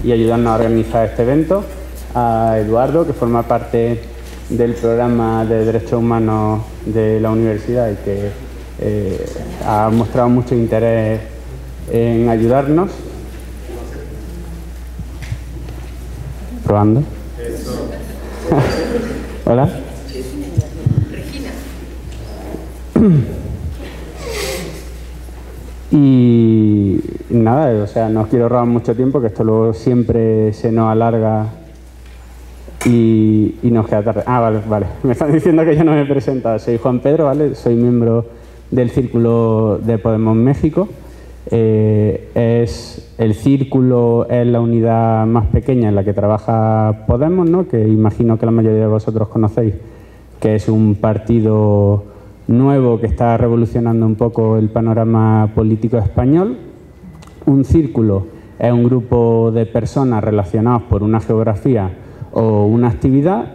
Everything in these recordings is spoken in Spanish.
y ayudarnos a organizar este evento, a Eduardo, que forma parte del programa de Derechos Humanos de la universidad y que ha mostrado mucho interés en ayudarnos. Probando. Hola. Y nada, o sea, no os quiero robar mucho tiempo, que esto luego siempre se nos alarga y nos queda tarde. Ah, vale. Me están diciendo que yo no me he presentado. Soy Juan Pedro, ¿vale? Soy miembro del Círculo de Podemos México. El Círculo es la unidad más pequeña en la que trabaja Podemos, ¿no? Que imagino que la mayoría de vosotros conocéis, que es un partido nuevo que está revolucionando un poco el panorama político español. Un círculo es un grupo de personas relacionados por una geografía o una actividad,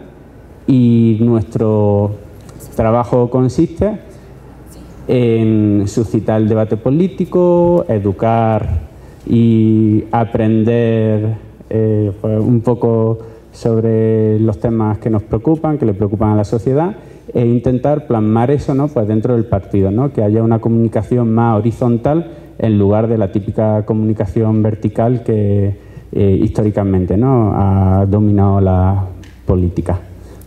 y nuestro trabajo consiste en suscitar el debate político, educar y aprender pues un poco sobre los temas que nos preocupan, que le preocupan a la sociedad, e intentar plasmar eso, ¿no? Pues dentro del partido, ¿no? Que haya una comunicación más horizontal en lugar de la típica comunicación vertical que históricamente, ¿no? Ha dominado la política.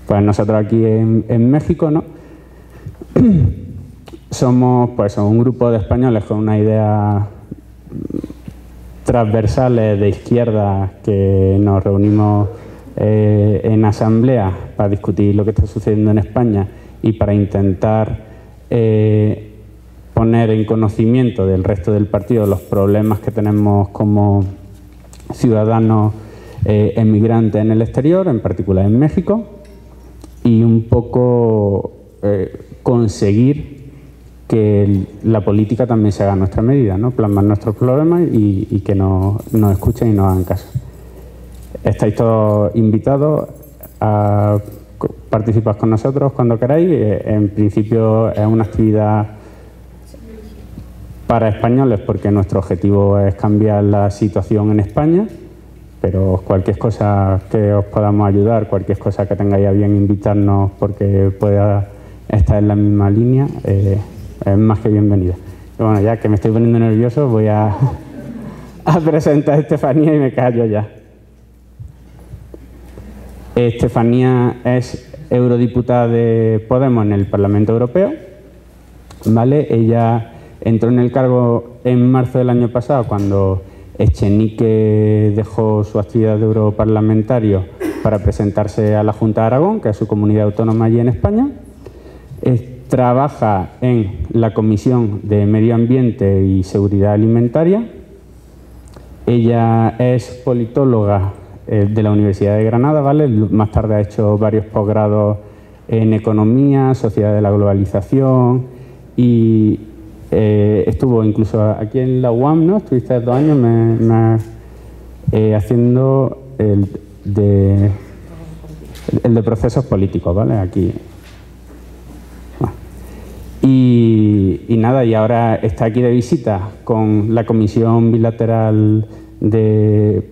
Pues nosotros aquí en México, ¿no? Somos pues un grupo de españoles con una idea transversales de izquierda que nos reunimos en asamblea para discutir lo que está sucediendo en España y para intentar poner en conocimiento del resto del partido los problemas que tenemos como ciudadanos emigrantes en el exterior, en particular en México, y un poco conseguir que la política también se haga a nuestra medida, ¿no? Plasmar nuestros problemas y que nos escuchen y nos hagan caso. Estáis todos invitados a participar con nosotros cuando queráis. En principio es una actividad para españoles porque nuestro objetivo es cambiar la situación en España, pero cualquier cosa que os podamos ayudar, cualquier cosa que tengáis a bien invitarnos porque pueda estar en la misma línea, es más que bienvenida. Y bueno, ya que me estoy poniendo nervioso, voy a presentar a Estefanía y me callo ya. Estefanía es eurodiputada de Podemos en el Parlamento Europeo, ¿vale? Ella entró en el cargo en marzo del año pasado, cuando Echenique dejó su actividad de europarlamentario para presentarse a la Junta de Aragón, que es su comunidad autónoma allí en España. Trabaja en la Comisión de Medio Ambiente y Seguridad Alimentaria. Ella es politóloga de la Universidad de Granada, ¿vale? Más tarde ha hecho varios posgrados en Economía, Sociedad de la Globalización y estuvo incluso aquí en la UAM, ¿no? Estuviste 2 años haciendo el de procesos políticos, ¿vale? Aquí. Y nada, y ahora está aquí de visita con la Comisión Bilateral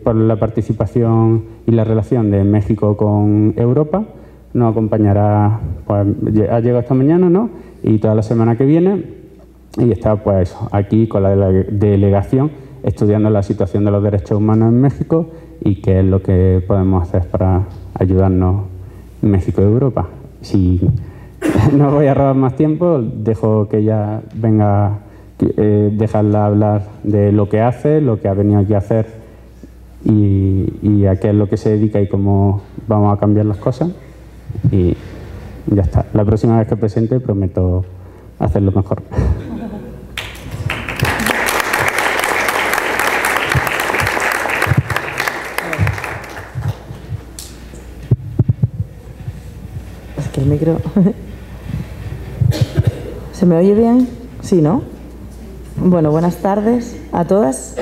por la participación y la relación de México con Europa. Nos acompañará, pues ha llegado esta mañana, ¿no? Y toda la semana que viene, y está pues aquí con la delegación estudiando la situación de los derechos humanos en México y qué es lo que podemos hacer para ayudarnos México y Europa. Si no voy a robar más tiempo, dejo que ella venga, dejarla hablar de lo que hace, lo que ha venido aquí a hacer y a qué es lo que se dedica y cómo vamos a cambiar las cosas. Y ya está. La próxima vez que presente prometo hacerlo mejor. Es que el micro... ¿Se me oye bien? Sí, ¿no? Bueno, buenas tardes a todas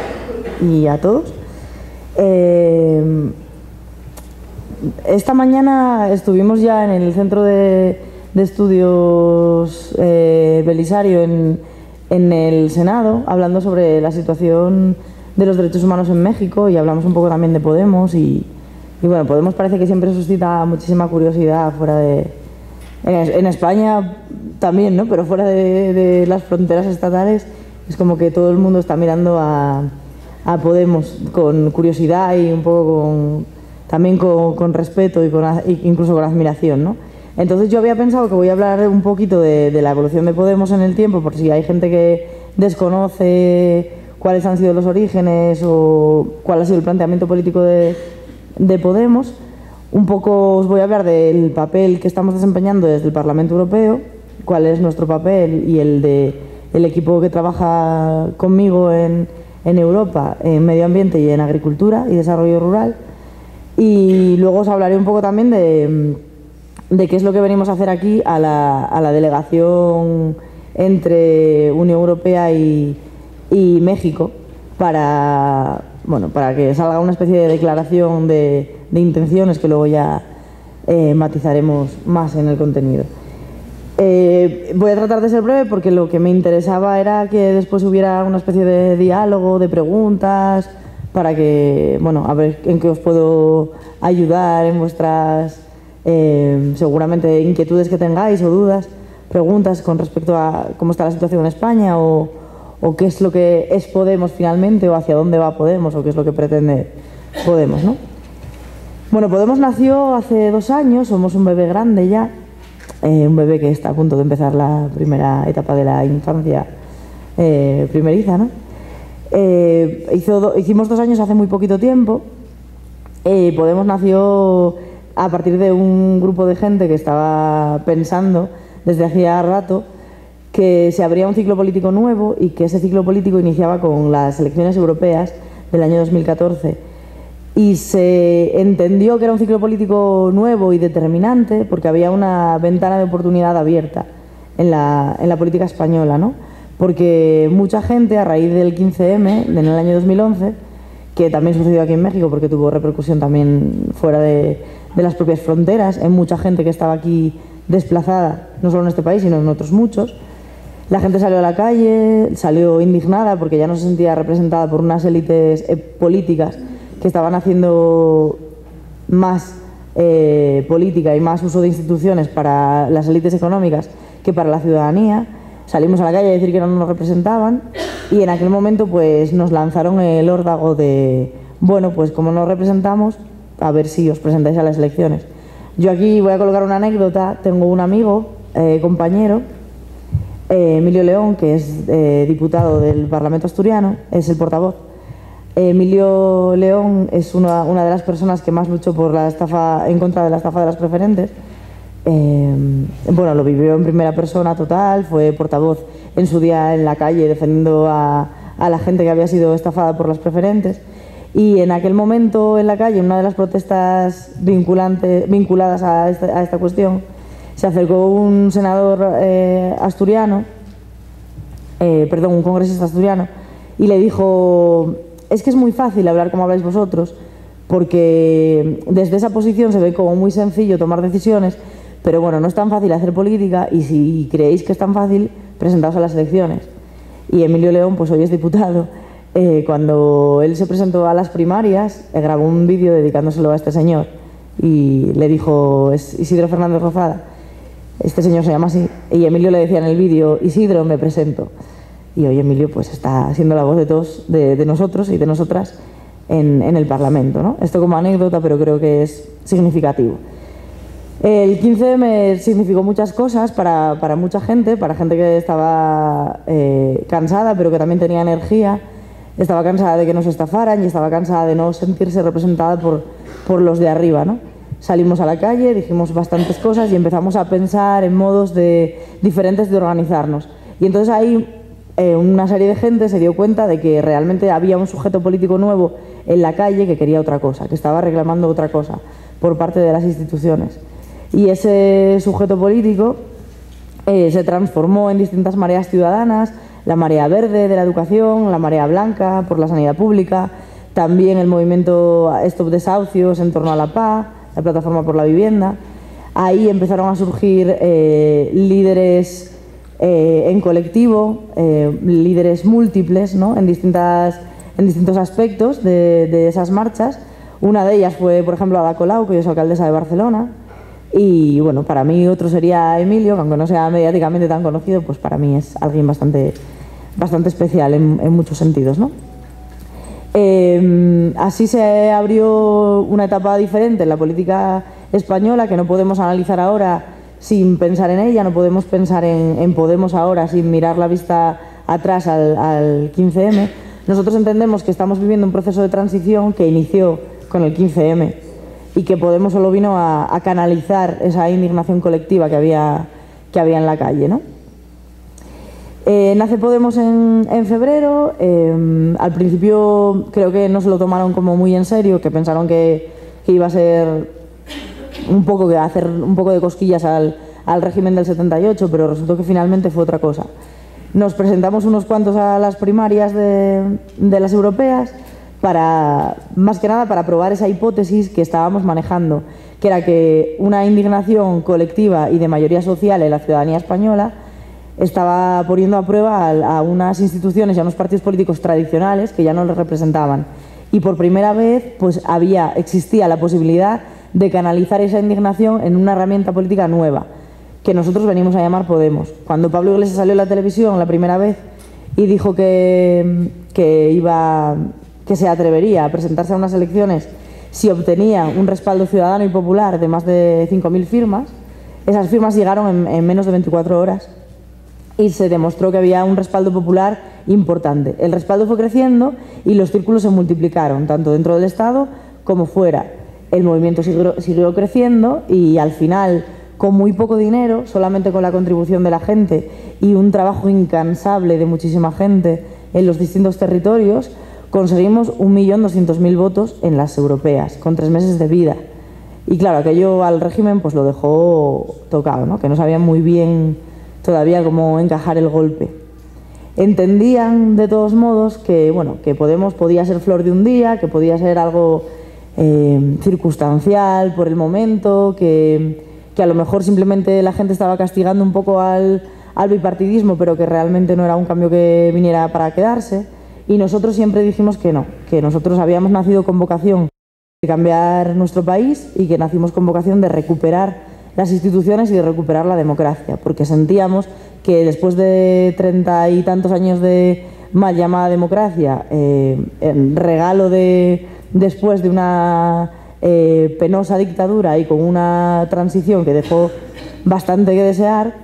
y a todos. Esta mañana estuvimos ya en el Centro de Estudios Belisario en el Senado hablando sobre la situación de los derechos humanos en México y hablamos un poco también de Podemos y bueno, Podemos parece que siempre suscita muchísima curiosidad fuera de... En España también, ¿no? Pero fuera de las fronteras estatales es como que todo el mundo está mirando a Podemos con curiosidad y un poco también con respeto y incluso con admiración, ¿no? Entonces yo había pensado que voy a hablar un poquito de la evolución de Podemos en el tiempo, por si hay gente que desconoce cuáles han sido los orígenes o cuál ha sido el planteamiento político de Podemos. Un poco os voy a hablar del papel que estamos desempeñando desde el Parlamento Europeo, cuál es nuestro papel y el del equipo que trabaja conmigo en Europa, en medio ambiente y en agricultura y desarrollo rural. Y luego os hablaré un poco también de qué es lo que venimos a hacer aquí a la delegación entre Unión Europea y México para que salga una especie de declaración de intenciones que luego ya matizaremos más en el contenido. Voy a tratar de ser breve porque lo que me interesaba era que después hubiera una especie de diálogo, de preguntas, para que, bueno, a ver en qué os puedo ayudar en vuestras, seguramente, inquietudes que tengáis o dudas, preguntas con respecto a cómo está la situación en España o qué es lo que es Podemos finalmente o hacia dónde va Podemos o qué es lo que pretende Podemos, ¿no? Bueno, Podemos nació hace 2 años, somos un bebé grande ya, un bebé que está a punto de empezar la primera etapa de la infancia primeriza, ¿no? Hicimos 2 años hace muy poquito tiempo. Podemos nació a partir de un grupo de gente que estaba pensando desde hacía rato que se abría un ciclo político nuevo y que ese ciclo político iniciaba con las elecciones europeas del año 2014 y se entendió que era un ciclo político nuevo y determinante porque había una ventana de oportunidad abierta en la política española, ¿no? Porque mucha gente, a raíz del 15M en el año 2011, que también sucedió aquí en México porque tuvo repercusión también fuera de las propias fronteras, en mucha gente que estaba aquí desplazada, no solo en este país, sino en otros muchos, la gente salió a la calle, salió indignada porque ya no se sentía representada por unas élites políticas que estaban haciendo más política y más uso de instituciones para las élites económicas que para la ciudadanía. Salimos a la calle a decir que no nos representaban y en aquel momento pues nos lanzaron el órdago de, bueno, pues como no representamos, a ver si os presentáis a las elecciones. Yo aquí voy a colocar una anécdota. Tengo un amigo, compañero, Emilio León, que es diputado del Parlamento asturiano, es el portavoz. Emilio León es una de las personas que más luchó por en contra de la estafa de las preferentes. Bueno, lo vivió en primera persona total, fue portavoz en su día en la calle defendiendo a la gente que había sido estafada por las preferentes. Y en aquel momento en la calle, una de las protestas vinculadas a esta cuestión, se acercó un senador asturiano, un congresista asturiano, y le dijo: es que es muy fácil hablar como habláis vosotros, porque desde esa posición se ve como muy sencillo tomar decisiones, pero bueno, no es tan fácil hacer política y si creéis que es tan fácil, presentaos a las elecciones. Y Emilio León, pues hoy es diputado. Cuando él se presentó a las primarias, grabó un vídeo dedicándoselo a este señor y le dijo: es Isidro Fernández Rozada, este señor se llama así, y Emilio le decía en el vídeo: Isidro, me presento. Y hoy Emilio pues está siendo la voz de todos, de nosotros y de nosotras en el Parlamento, ¿no? Esto como anécdota, pero creo que es significativo. El 15M significó muchas cosas para mucha gente, para gente que estaba cansada, pero que también tenía energía. Estaba cansada de que nos estafaran y estaba cansada de no sentirse representada por los de arriba, ¿no? Salimos a la calle, dijimos bastantes cosas y empezamos a pensar en modos diferentes de organizarnos. Y entonces ahí una serie de gente se dio cuenta de que realmente había un sujeto político nuevo en la calle que quería otra cosa, que estaba reclamando otra cosa por parte de las instituciones. Y ese sujeto político se transformó en distintas mareas ciudadanas: la marea verde de la educación, la marea blanca por la sanidad pública, también el movimiento Stop Desahucios en torno a la paz, la plataforma por la vivienda. Ahí empezaron a surgir líderes en colectivo, líderes múltiples, ¿no? En distintas en distintos aspectos de esas marchas. Una de ellas fue, por ejemplo, Ada Colau, que yo soy alcaldesa de Barcelona. Y bueno, para mí otro sería Emilio, que aunque no sea mediáticamente tan conocido, pues para mí es alguien bastante especial en muchos sentidos, ¿no? Así se abrió una etapa diferente en la política española que no podemos analizar ahora sin pensar en ella, no podemos pensar en Podemos ahora sin mirar la vista atrás al 15M. Nosotros entendemos que estamos viviendo un proceso de transición que inició con el 15M y que Podemos solo vino a canalizar esa indignación colectiva que había en la calle, ¿no? Nace Podemos en febrero. Al principio creo que no se lo tomaron como muy en serio, que pensaron que iba a ser hacer un poco de cosquillas al régimen del 78, pero resultó que finalmente fue otra cosa. Nos presentamos unos cuantos a las primarias de las europeas más que nada para probar esa hipótesis que estábamos manejando, que era que una indignación colectiva y de mayoría social en la ciudadanía española estaba poniendo a prueba a unas instituciones y a unos partidos políticos tradicionales que ya no les representaban. Y por primera vez pues existía la posibilidad de canalizar esa indignación en una herramienta política nueva, que nosotros venimos a llamar Podemos. Cuando Pablo Iglesias salió en la televisión la primera vez y dijo que se atrevería a presentarse a unas elecciones si obtenía un respaldo ciudadano y popular de más de 5.000 firmas, esas firmas llegaron en menos de 24 horas y se demostró que había un respaldo popular importante. El respaldo fue creciendo y los círculos se multiplicaron, tanto dentro del Estado como fuera. El movimiento siguió creciendo y al final, con muy poco dinero, solamente con la contribución de la gente y un trabajo incansable de muchísima gente en los distintos territorios, conseguimos 1.200.000 votos en las europeas, con 3 meses de vida. Y claro, aquello al régimen pues lo dejó tocado, ¿no? Que no sabían muy bien todavía cómo encajar el golpe. Entendían de todos modos que, bueno, que Podemos podía ser flor de un día, que podía ser algo circunstancial por el momento, que a lo mejor simplemente la gente estaba castigando un poco al bipartidismo, pero que realmente no era un cambio que viniera para quedarse. Y nosotros siempre dijimos que no, que nosotros habíamos nacido con vocación de cambiar nuestro país y que nacimos con vocación de recuperar las instituciones y de recuperar la democracia, porque sentíamos que después de 30 y tantos años de mal llamada democracia, en regalo después de una penosa dictadura y con una transición que dejó bastante que desear,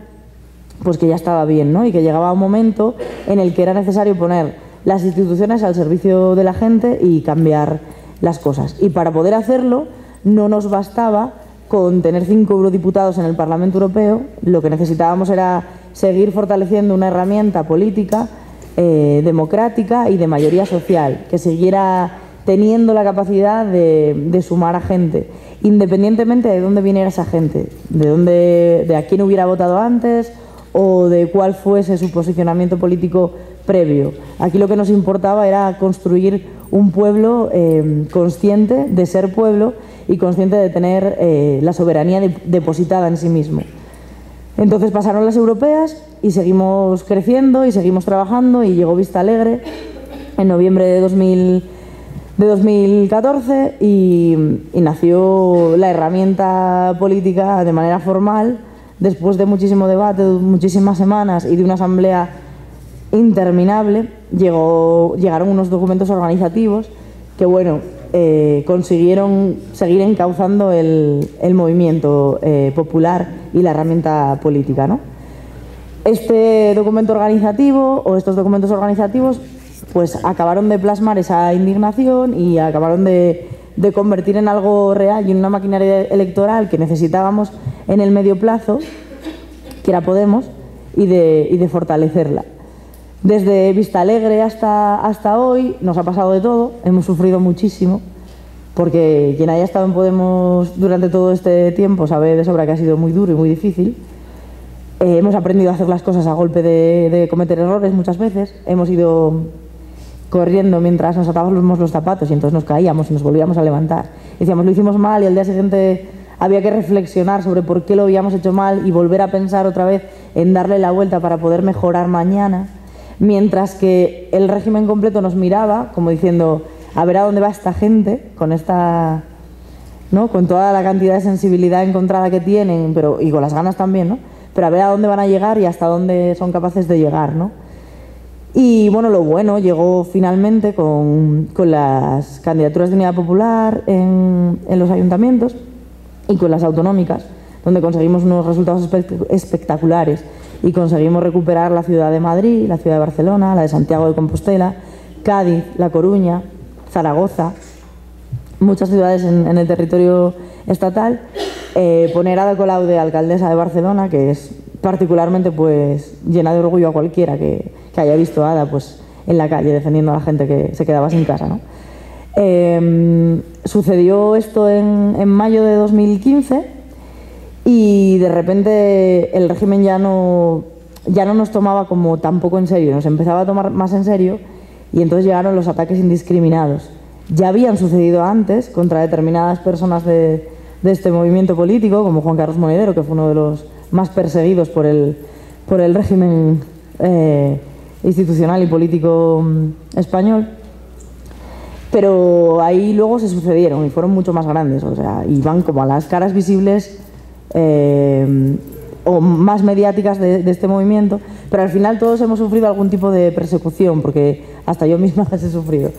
pues que ya estaba bien, ¿no? Y que llegaba un momento en el que era necesario poner las instituciones al servicio de la gente y cambiar las cosas. Y para poder hacerlo no nos bastaba con tener 5 eurodiputados en el Parlamento Europeo, lo que necesitábamos era seguir fortaleciendo una herramienta política, democrática y de mayoría social, que siguiera teniendo la capacidad de sumar a gente, independientemente de dónde viniera esa gente, de a quién hubiera votado antes o de cuál fuese su posicionamiento político previo. Aquí lo que nos importaba era construir un pueblo consciente de ser pueblo y consciente de tener la soberanía depositada en sí mismo. Entonces pasaron las europeas y seguimos creciendo y seguimos trabajando y llegó Vista Alegre en noviembre de 2014 y nació la herramienta política de manera formal después de muchísimo debate, de muchísimas semanas y de una asamblea interminable. Llegaron unos documentos organizativos que, bueno, consiguieron seguir encauzando el movimiento popular y la herramienta política, ¿no? Este documento organizativo o estos documentos organizativos pues acabaron de plasmar esa indignación y acabaron de convertir en algo real y en una maquinaria electoral que necesitábamos en el medio plazo, que era Podemos, y de fortalecerla. Desde Vista Alegre hasta hoy nos ha pasado de todo, hemos sufrido muchísimo, porque quien haya estado en Podemos durante todo este tiempo sabe de sobra que ha sido muy duro y muy difícil. Hemos aprendido a hacer las cosas a golpe de cometer errores muchas veces, hemos ido corriendo mientras nos atábamos los zapatos y entonces nos caíamos y nos volvíamos a levantar. Decíamos, lo hicimos mal y al día siguiente había que reflexionar sobre por qué lo habíamos hecho mal y volver a pensar otra vez en darle la vuelta para poder mejorar mañana. mientras que el régimen completo nos miraba como diciendo, a ver a dónde va esta gente con esta, ¿no?, con toda la cantidad de sensibilidad encontrada que tienen, pero, y con las ganas también, ¿no?, pero a ver a dónde van a llegar y hasta dónde son capaces de llegar, ¿no? Y bueno, lo bueno llegó finalmente con las candidaturas de Unidad Popular en los ayuntamientos y con las autonómicas, donde conseguimos unos resultados espectaculares y conseguimos recuperar la ciudad de Madrid, la ciudad de Barcelona, la de Santiago de Compostela, Cádiz, La Coruña, Zaragoza, muchas ciudades en el territorio estatal, poner a Ada Colau de alcaldesa de Barcelona, que es particularmente pues llena de orgullo a cualquiera que haya visto a Ada pues en la calle defendiendo a la gente que se quedaba sin casa, ¿no? Sucedió esto en mayo de 2015 y de repente el régimen ya no nos tomaba como tampoco en serio, nos empezaba a tomar más en serio y entonces llegaron los ataques indiscriminados. Ya habían sucedido antes contra determinadas personas de este movimiento político, como Juan Carlos Monedero, que fue uno de los más perseguidos por el régimen institucional y político español, pero ahí luego se sucedieron y fueron mucho más grandes, o sea, iban como a las caras visibles o más mediáticas de este movimiento, pero al final todos hemos sufrido algún tipo de persecución, porque hasta yo misma las he sufrido.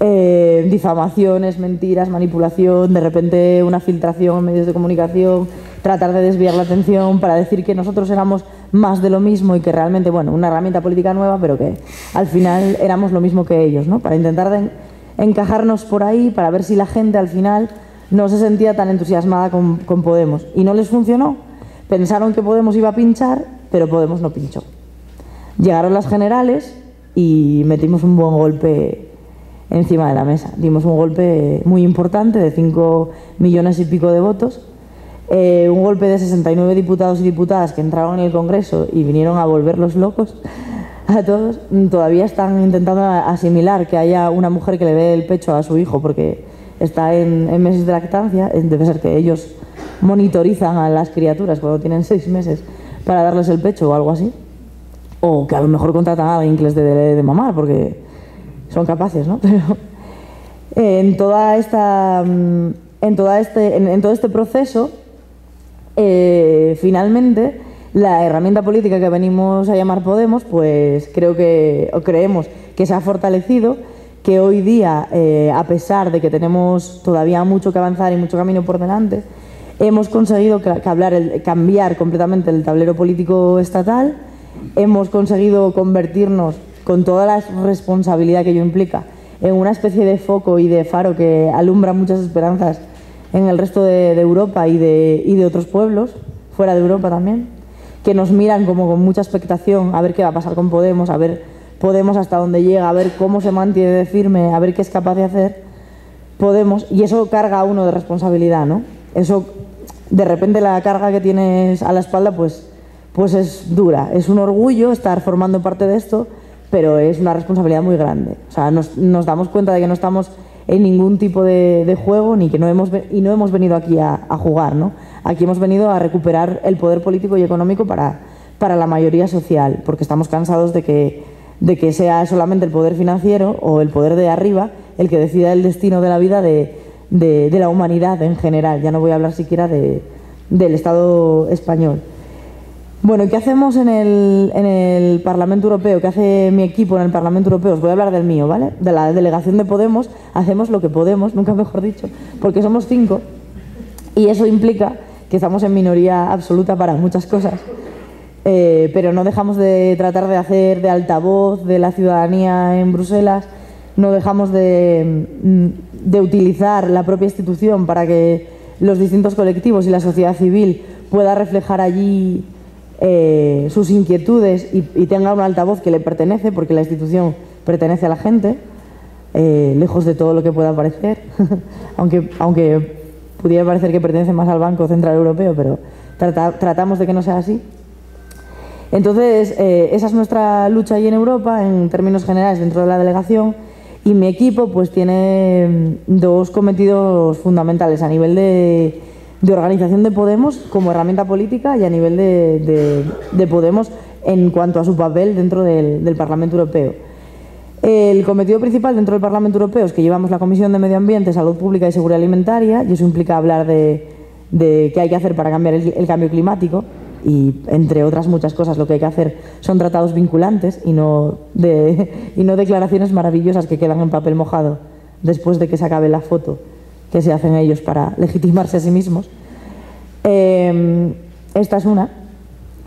Difamaciones, mentiras, manipulación, de repente una filtración en medios de comunicación, tratar de desviar la atención para decir que nosotros éramos más de lo mismo y que realmente, bueno, una herramienta política nueva, pero que al final éramos lo mismo que ellos, ¿no? Para intentar encajarnos por ahí, para ver si la gente al final no se sentía tan entusiasmada con Podemos. Y no les funcionó. Pensaron que Podemos iba a pinchar, pero Podemos no pinchó. Llegaron las generales y metimos un buen golpe encima de la mesa. Dimos un golpe muy importante de 5 millones y pico de votos, un golpe de 69 diputados y diputadas que entraron en el Congreso y vinieron a volverlos locos a todos. Todavía están intentando asimilar que haya una mujer que le dé el pecho a su hijo porque está en meses de lactancia. Debe ser que ellos monitorizan a las criaturas cuando tienen 6 meses para darles el pecho o algo así, o que a lo mejor contratan a alguien que les dé de mamar porque son capaces, ¿no? Pero en todo este proceso, finalmente, la herramienta política que venimos a llamar Podemos, pues creemos que se ha fortalecido, que hoy día, a pesar de que tenemos todavía mucho que avanzar y mucho camino por delante, hemos conseguido cambiar completamente el tablero político estatal, hemos conseguido convertirnos, con toda la responsabilidad que ello implica, en una especie de foco y de faro que alumbra muchas esperanzas en el resto de Europa y de otros pueblos, fuera de Europa también, que nos miran como con mucha expectación a ver qué va a pasar con Podemos, a ver Podemos hasta dónde llega, a ver cómo se mantiene de firme, a ver qué es capaz de hacer Podemos, y eso carga a uno de responsabilidad, ¿no? Eso, de repente la carga que tienes a la espalda, pues es dura, es un orgullo estar formando parte de esto, pero es una responsabilidad muy grande. O sea, nos damos cuenta de que no estamos en ningún tipo de juego ni que no hemos venido aquí a jugar, ¿no? Aquí hemos venido a recuperar el poder político y económico para la mayoría social, porque estamos cansados de que sea solamente el poder financiero o el poder de arriba el que decida el destino de la vida de la humanidad en general. Ya no voy a hablar siquiera del Estado español. Bueno, ¿qué hacemos en el Parlamento Europeo? ¿Qué hace mi equipo en el Parlamento Europeo? Os voy a hablar del mío, ¿vale? De la delegación de Podemos. Hacemos lo que podemos, nunca mejor dicho, porque somos 5 y eso implica que estamos en minoría absoluta para muchas cosas, pero no dejamos de tratar de hacer de altavoz de la ciudadanía en Bruselas, no dejamos de utilizar la propia institución para que los distintos colectivos y la sociedad civil pueda reflejar allí sus inquietudes y tenga un altavoz que le pertenece, porque la institución pertenece a la gente, lejos de todo lo que pueda parecer, aunque pudiera parecer que pertenece más al Banco Central Europeo, pero tratamos de que no sea así. Entonces, esa es nuestra lucha ahí en Europa, en términos generales, dentro de la delegación, y mi equipo pues tiene 2 cometidos fundamentales a nivel de organización de Podemos como herramienta política y a nivel de Podemos en cuanto a su papel dentro del Parlamento Europeo. El cometido principal dentro del Parlamento Europeo es que llevamos la Comisión de Medio Ambiente, Salud Pública y Seguridad Alimentaria, y eso implica hablar de qué hay que hacer para cambiar el cambio climático, y entre otras muchas cosas lo que hay que hacer son tratados vinculantes y no declaraciones maravillosas que quedan en papel mojado después de que se acabe la foto que se hacen ellos para legitimarse a sí mismos. Esta es una.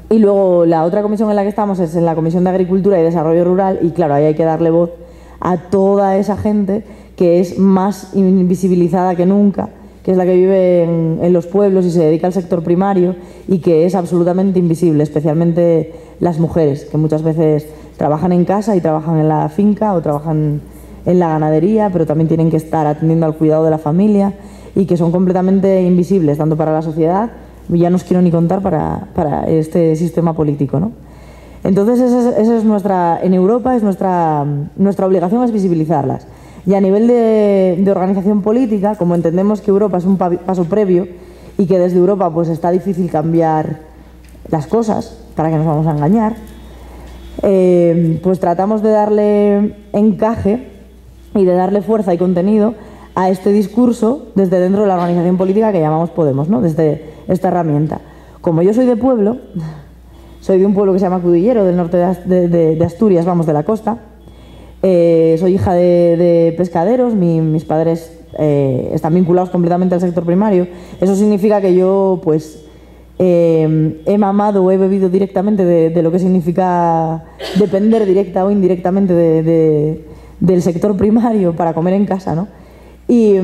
Y luego la otra comisión en la que estamos es en la Comisión de Agricultura y Desarrollo Rural, y claro, ahí hay que darle voz a toda esa gente que es más invisibilizada que nunca, que es la que vive en los pueblos y se dedica al sector primario y que es absolutamente invisible, especialmente las mujeres, que muchas veces trabajan en casa y trabajan en la finca o trabajan en la ganadería, pero también tienen que estar atendiendo al cuidado de la familia y que son completamente invisibles, tanto para la sociedad, ya no os quiero ni contar para este sistema político, ¿no? Entonces esa es nuestra, en Europa es nuestra obligación, es visibilizarlas. Y a nivel de organización política, como entendemos que Europa es un paso previo y que desde Europa pues está difícil cambiar las cosas, para que nos vamos a engañar, pues tratamos de darle encaje y de darle fuerza y contenido a este discurso desde dentro de la organización política que llamamos Podemos, ¿no? Desde esta herramienta. Como yo soy de pueblo, soy de un pueblo que se llama Cudillero, del norte de Asturias, vamos, de la costa. Soy hija de pescaderos, mis padres están vinculados completamente al sector primario. Eso significa que yo, pues, he mamado o he bebido directamente de lo que significa depender directa o indirectamente del sector primario para comer en casa, ¿no? Y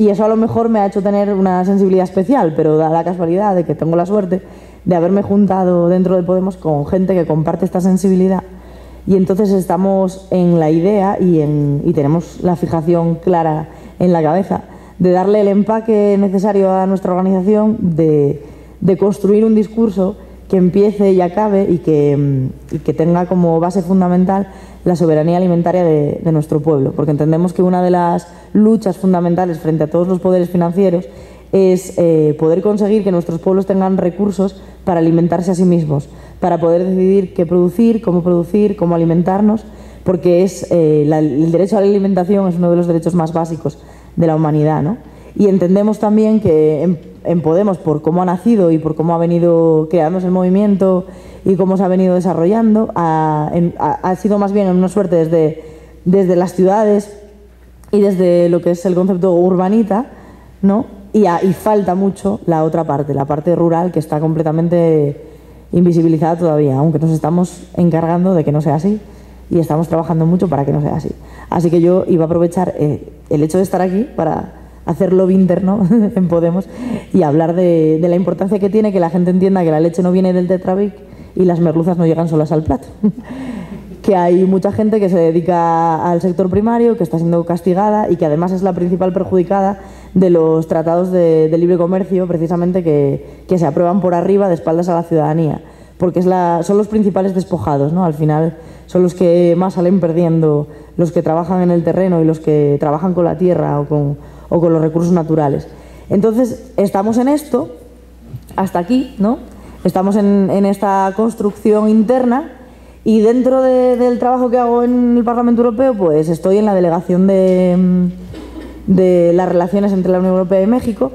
eso a lo mejor me ha hecho tener una sensibilidad especial, pero da la casualidad de que tengo la suerte de haberme juntado dentro de Podemos con gente que comparte esta sensibilidad, y entonces estamos en la idea y tenemos la fijación clara en la cabeza de darle el empaque necesario a nuestra organización, de construir un discurso que empiece y acabe y que tenga como base fundamental la soberanía alimentaria de nuestro pueblo, porque entendemos que una de las luchas fundamentales frente a todos los poderes financieros es poder conseguir que nuestros pueblos tengan recursos para alimentarse a sí mismos, para poder decidir qué producir, cómo alimentarnos, porque el derecho a la alimentación es uno de los derechos más básicos de la humanidad, ¿no? Y entendemos también que en Podemos, por cómo ha nacido y por cómo ha venido creándose el movimiento y cómo se ha venido desarrollando, ha sido más bien una suerte desde las ciudades y desde lo que es el concepto urbanita, ¿no? Y falta mucho la otra parte, la parte rural, que está completamente invisibilizada todavía, aunque nos estamos encargando de que no sea así y estamos trabajando mucho para que no sea así. Así que yo iba a aprovechar el hecho de estar aquí para hacer lobby interno en Podemos y hablar de la importancia que tiene que la gente entienda que la leche no viene del Tetrabric y las merluzas no llegan solas al plato. Que hay mucha gente que se dedica al sector primario, que está siendo castigada y que además es la principal perjudicada de los tratados de libre comercio, precisamente que se aprueban por arriba de espaldas a la ciudadanía, porque son los principales despojados, ¿no? Al final son los que más salen perdiendo, los que trabajan en el terreno y los que trabajan con la tierra o con los recursos naturales. Entonces, estamos en esto, hasta aquí, ¿no? Estamos en esta construcción interna, y dentro del trabajo que hago en el Parlamento Europeo, pues estoy en la delegación de las relaciones entre la Unión Europea y México,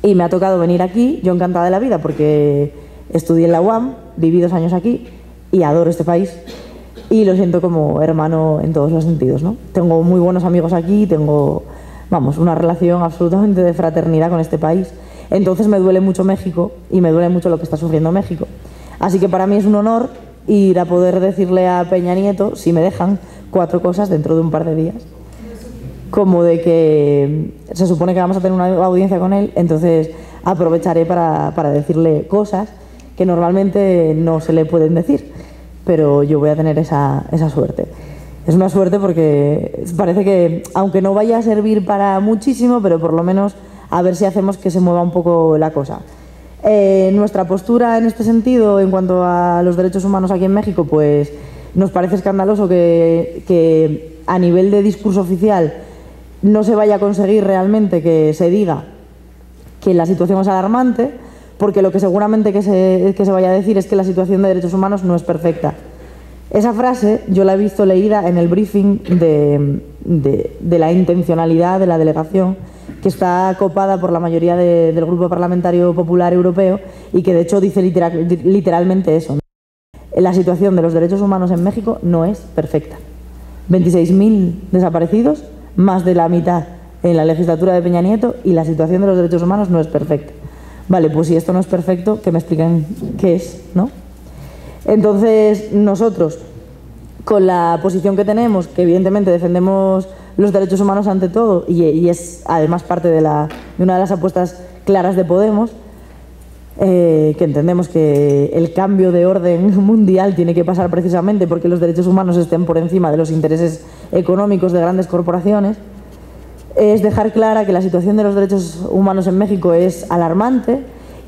y me ha tocado venir aquí, yo encantada de la vida, porque estudié en la UAM, viví 2 años aquí y adoro este país. Y lo siento como hermano en todos los sentidos, ¿no? Tengo muy buenos amigos aquí, tengo, vamos, una relación absolutamente de fraternidad con este país. Entonces me duele mucho México y me duele mucho lo que está sufriendo México. Así que para mí es un honor ir a poder decirle a Peña Nieto, si me dejan, 4 cosas dentro de un par de días. Como de que se supone que vamos a tener una audiencia con él, entonces aprovecharé para decirle cosas que normalmente no se le pueden decir. Pero yo voy a tener esa suerte. Es una suerte porque parece que, aunque no vaya a servir para muchísimo, pero por lo menos a ver si hacemos que se mueva un poco la cosa. Nuestra postura en este sentido, en cuanto a los derechos humanos aquí en México, pues nos parece escandaloso que a nivel de discurso oficial no se vaya a conseguir realmente que se diga que la situación es alarmante, porque lo que seguramente que se vaya a decir es que la situación de derechos humanos no es perfecta. Esa frase yo la he visto leída en el briefing de la intencionalidad de la delegación, que está copada por la mayoría del Grupo Parlamentario Popular Europeo y que de hecho dice literalmente eso, ¿no? La situación de los derechos humanos en México no es perfecta. 26.000 desaparecidos, más de la mitad en la legislatura de Peña Nieto, y la situación de los derechos humanos no es perfecta. Vale, pues si esto no es perfecto, que me expliquen qué es, ¿no? Entonces, nosotros, con la posición que tenemos, que evidentemente defendemos los derechos humanos ante todo, y es además parte de una de las apuestas claras de Podemos, que entendemos que el cambio de orden mundial tiene que pasar precisamente porque los derechos humanos estén por encima de los intereses económicos de grandes corporaciones, es dejar clara que la situación de los derechos humanos en México es alarmante,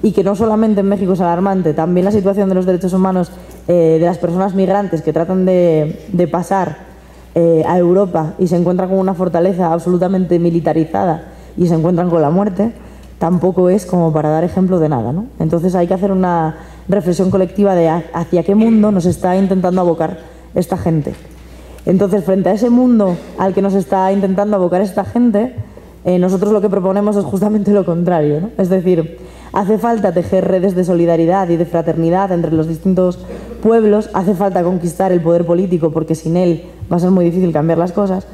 y que no solamente en México es alarmante, también la situación de los derechos humanos de las personas migrantes que tratan de pasar a Europa y se encuentran con una fortaleza absolutamente militarizada y se encuentran con la muerte, tampoco es como para dar ejemplo de nada, ¿no? Entonces hay que hacer una reflexión colectiva de hacia qué mundo nos está intentando abocar esta gente. Entonces, frente a ese mundo al que nos está intentando abocar esta gente, nosotros lo que proponemos es justamente lo contrario, ¿no? Es decir, hace falta tejer redes de solidaridad y de fraternidad entre los distintos pueblos, hace falta conquistar el poder político porque sin él va a ser muy difícil cambiar las cosas,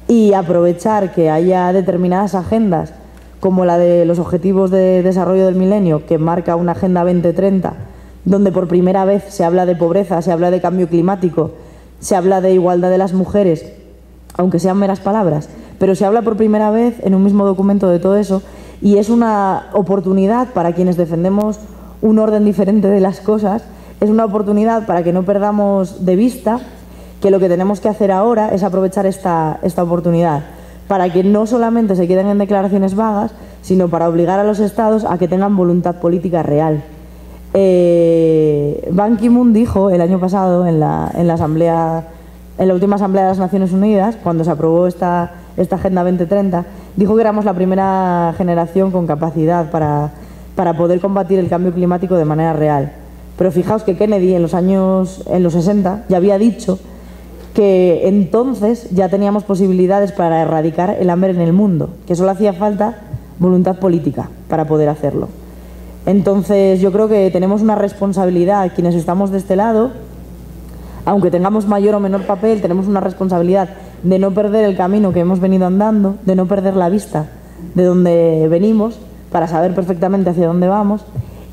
y aprovechar que haya determinadas agendas como la de los Objetivos de Desarrollo del Milenio, que marca una Agenda 2030, donde por primera vez se habla de pobreza, se habla de cambio climático, se habla de igualdad de las mujeres, aunque sean meras palabras, pero se habla por primera vez en un mismo documento de todo eso, y es una oportunidad para quienes defendemos un orden diferente de las cosas, es una oportunidad para que no perdamos de vista que lo que tenemos que hacer ahora es aprovechar esta oportunidad, para que no solamente se queden en declaraciones vagas, sino para obligar a los estados a que tengan voluntad política real. Ban Ki-moon dijo el año pasado en la última Asamblea de las Naciones Unidas, cuando se aprobó esta Agenda 2030, dijo que éramos la primera generación con capacidad para poder combatir el cambio climático de manera real. Pero fijaos que Kennedy en los 60 ya había dicho que entonces ya teníamos posibilidades para erradicar el hambre en el mundo, que solo hacía falta voluntad política para poder hacerlo. Entonces yo creo que tenemos una responsabilidad, quienes estamos de este lado, aunque tengamos mayor o menor papel, tenemos una responsabilidad de no perder el camino que hemos venido andando, de no perder la vista de donde venimos, para saber perfectamente hacia dónde vamos,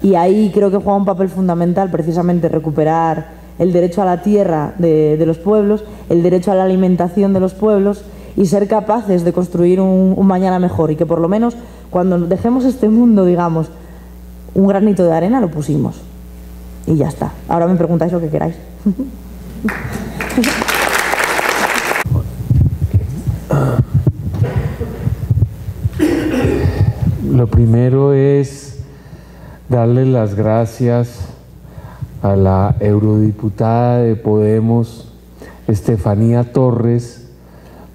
y ahí creo que juega un papel fundamental precisamente recuperar el derecho a la tierra de los pueblos, el derecho a la alimentación de los pueblos, y ser capaces de construir un mañana mejor, y que por lo menos cuando dejemos este mundo, digamos, un granito de arena lo pusimos. Y ya está. Ahora me preguntáis lo que queráis. Lo primero es darle las gracias a la eurodiputada de Podemos, Estefanía Torres,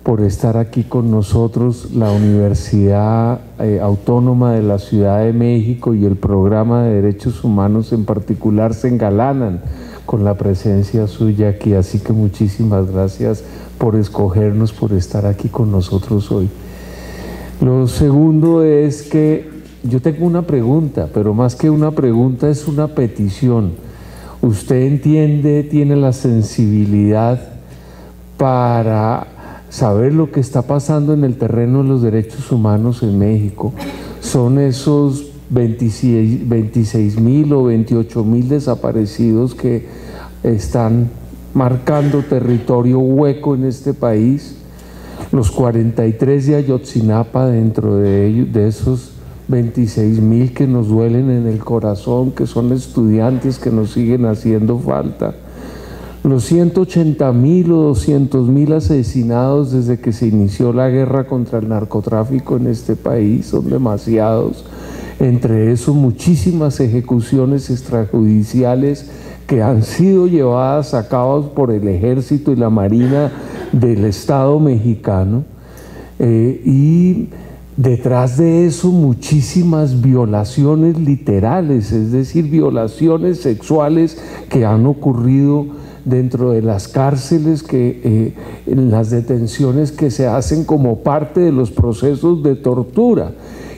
por estar aquí con nosotros. La Universidad Autónoma de la Ciudad de México y el Programa de Derechos Humanos en particular se engalanan con la presencia suya aquí, así que muchísimas gracias por escogernos, por estar aquí con nosotros hoy. Lo segundo es que yo tengo una pregunta, pero más que una pregunta es una petición. Usted entiende, tiene la sensibilidad para saber lo que está pasando en el terreno de los derechos humanos en México. Son esos 26.000 o 28.000 desaparecidos que están marcando territorio hueco en este país. Los 43 de Ayotzinapa dentro de ellos, de esos 26.000 que nos duelen en el corazón, que son estudiantes que nos siguen haciendo falta. Los 180.000 o 200.000 asesinados desde que se inició la guerra contra el narcotráfico en este país, son demasiados. Entre eso, muchísimas ejecuciones extrajudiciales que han sido llevadas a cabo por el Ejército y la Marina del Estado mexicano. Y detrás de eso muchísimas violaciones literales, es decir, violaciones sexuales que han ocurrido dentro de las cárceles, en las detenciones que se hacen como parte de los procesos de tortura.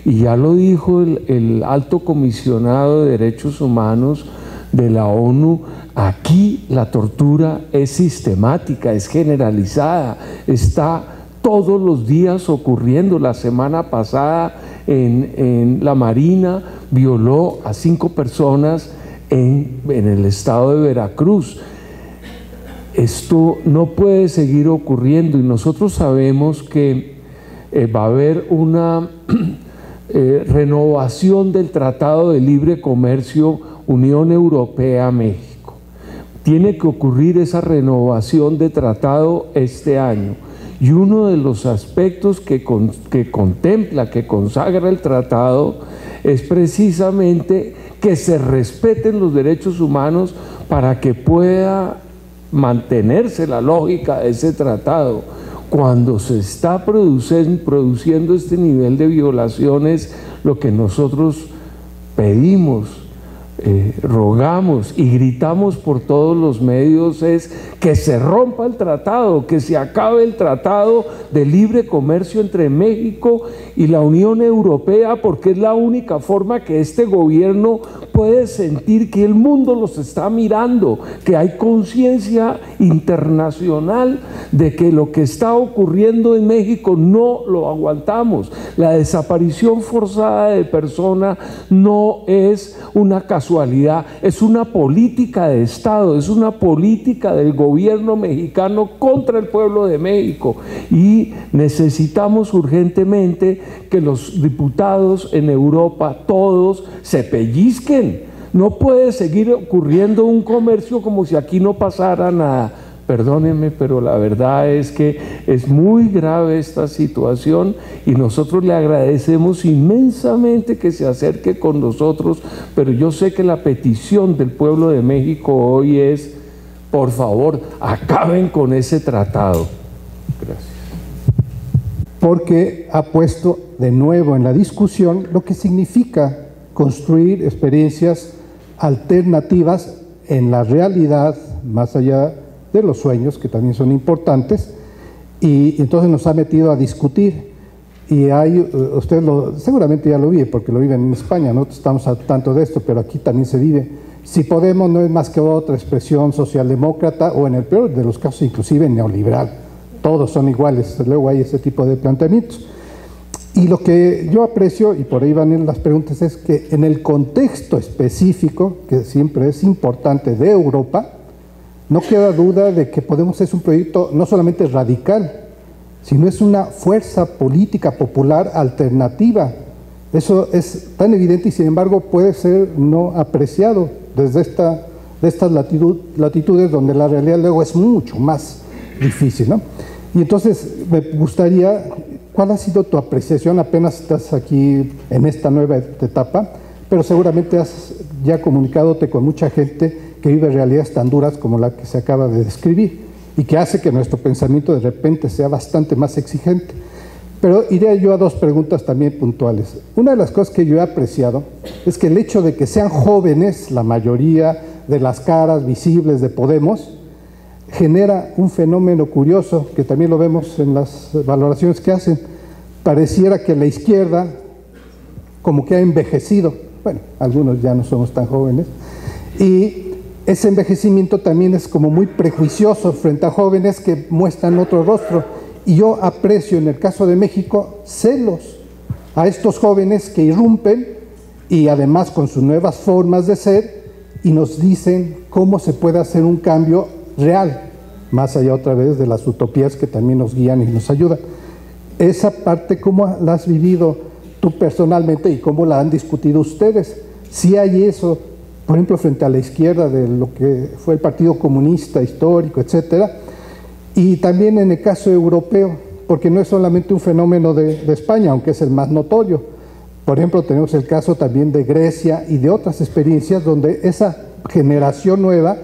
Y ya lo dijo el alto comisionado de Derechos Humanos de la ONU, aquí la tortura es sistemática, es generalizada, está todos los días ocurriendo. La semana pasada en la Marina violó a 5 personas en el estado de Veracruz. Esto no puede seguir ocurriendo y nosotros sabemos que va a haber una renovación del Tratado de Libre Comercio Unión Europea-México. Tiene que ocurrir esa renovación de tratado este año. Y uno de los aspectos que contempla, que consagra el tratado, es precisamente que se respeten los derechos humanos para que pueda mantenerse la lógica de ese tratado. Cuando se está produciendo este nivel de violaciones, lo que nosotros pedimos, rogamos y gritamos por todos los medios es que se rompa el tratado, que se acabe el tratado de libre comercio entre México y la Unión Europea, porque es la única forma que este gobierno puede sentir que el mundo los está mirando, que hay conciencia internacional de que lo que está ocurriendo en México no lo aguantamos. La desaparición forzada de personas no es una casualidad, es una política de Estado, es una política del gobierno mexicano contra el pueblo de México, y necesitamos urgentemente que los diputados en Europa todos se pellizquen. No puede seguir ocurriendo un comercio como si aquí no pasara nada. Perdónenme, pero la verdad es que es muy grave esta situación y nosotros le agradecemos inmensamente que se acerque con nosotros, pero yo sé que la petición del pueblo de México hoy es, por favor, acaben con ese tratado. Gracias. Porque ha puesto de nuevo en la discusión lo que significa construir experiencias alternativas en la realidad, más allá de los sueños, que también son importantes, y entonces nos ha metido a discutir. Y usted seguramente ya lo vive, porque lo viven en España, no estamos al tanto de esto, pero aquí también se vive. Si Podemos no es más que otra expresión socialdemócrata, o en el peor de los casos inclusive neoliberal. Todos son iguales, luego hay ese tipo de planteamientos. Y lo que yo aprecio, y por ahí van las preguntas, es que en el contexto específico, que siempre es importante, de Europa, no queda duda de que Podemos es un proyecto no solamente radical, sino es una fuerza política popular alternativa. Eso es tan evidente y sin embargo puede ser no apreciado desde estas latitudes donde la realidad luego es mucho más difícil, ¿no? Y entonces me gustaría, ¿cuál ha sido tu apreciación? Apenas estás aquí en esta nueva etapa, pero seguramente has ya comunicándote con mucha gente que vive realidades tan duras como la que se acaba de describir y que hace que nuestro pensamiento de repente sea bastante más exigente. Pero iré yo a 2 preguntas también puntuales. Una de las cosas que yo he apreciado es que el hecho de que sean jóvenes, la mayoría de las caras visibles de Podemos, genera un fenómeno curioso que también lo vemos en las valoraciones que hacen. Pareciera que la izquierda como que ha envejecido. Bueno, algunos ya no somos tan jóvenes. Y ese envejecimiento también es como muy prejuicioso frente a jóvenes que muestran otro rostro. Y yo aprecio en el caso de México celos a estos jóvenes que irrumpen y además con sus nuevas formas de ser y nos dicen cómo se puede hacer un cambio real, más allá otra vez de las utopías que también nos guían y nos ayudan. Esa parte, ¿cómo la has vivido tú personalmente y cómo la han discutido ustedes? Si hay eso, por ejemplo, frente a la izquierda de lo que fue el Partido Comunista histórico, etcétera, y también en el caso europeo, porque no es solamente un fenómeno de España, aunque es el más notorio. Por ejemplo, tenemos el caso también de Grecia y de otras experiencias donde esa generación nueva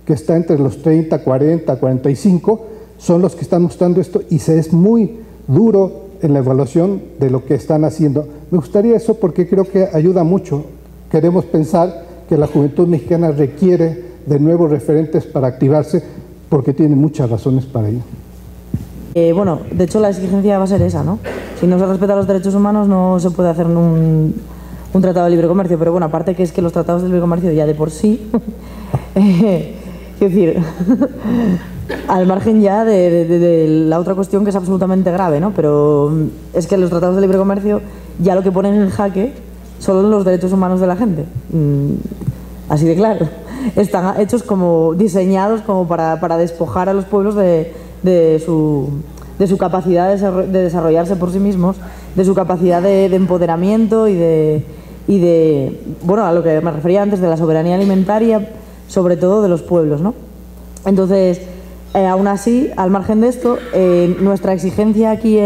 que está entre los 30, 40, 45, son los que están mostrando esto y se es muy duro en la evaluación de lo que están haciendo. Me gustaría eso porque creo que ayuda mucho. Queremos pensar que la juventud mexicana requiere de nuevos referentes para activarse porque tiene muchas razones para ello. Bueno, de hecho la exigencia va a ser esa, ¿no? Si no se respetan los derechos humanos no se puede hacer un tratado de libre comercio, pero bueno, aparte que es que los tratados de libre comercio ya de por sí, quiero decir, al margen ya de la otra cuestión que es absolutamente grave, ¿no? Pero es que los tratados de libre comercio ya lo que ponen en jaque son los derechos humanos de la gente, así de claro. Están hechos como diseñados como para despojar a los pueblos de su capacidad de desarrollarse por sí mismos, de su capacidad de empoderamiento y de, bueno, a lo que me refería antes, de la soberanía alimentaria, sobre todo de los pueblos, ¿no? Entonces, aún así, al margen de esto, nuestra exigencia aquí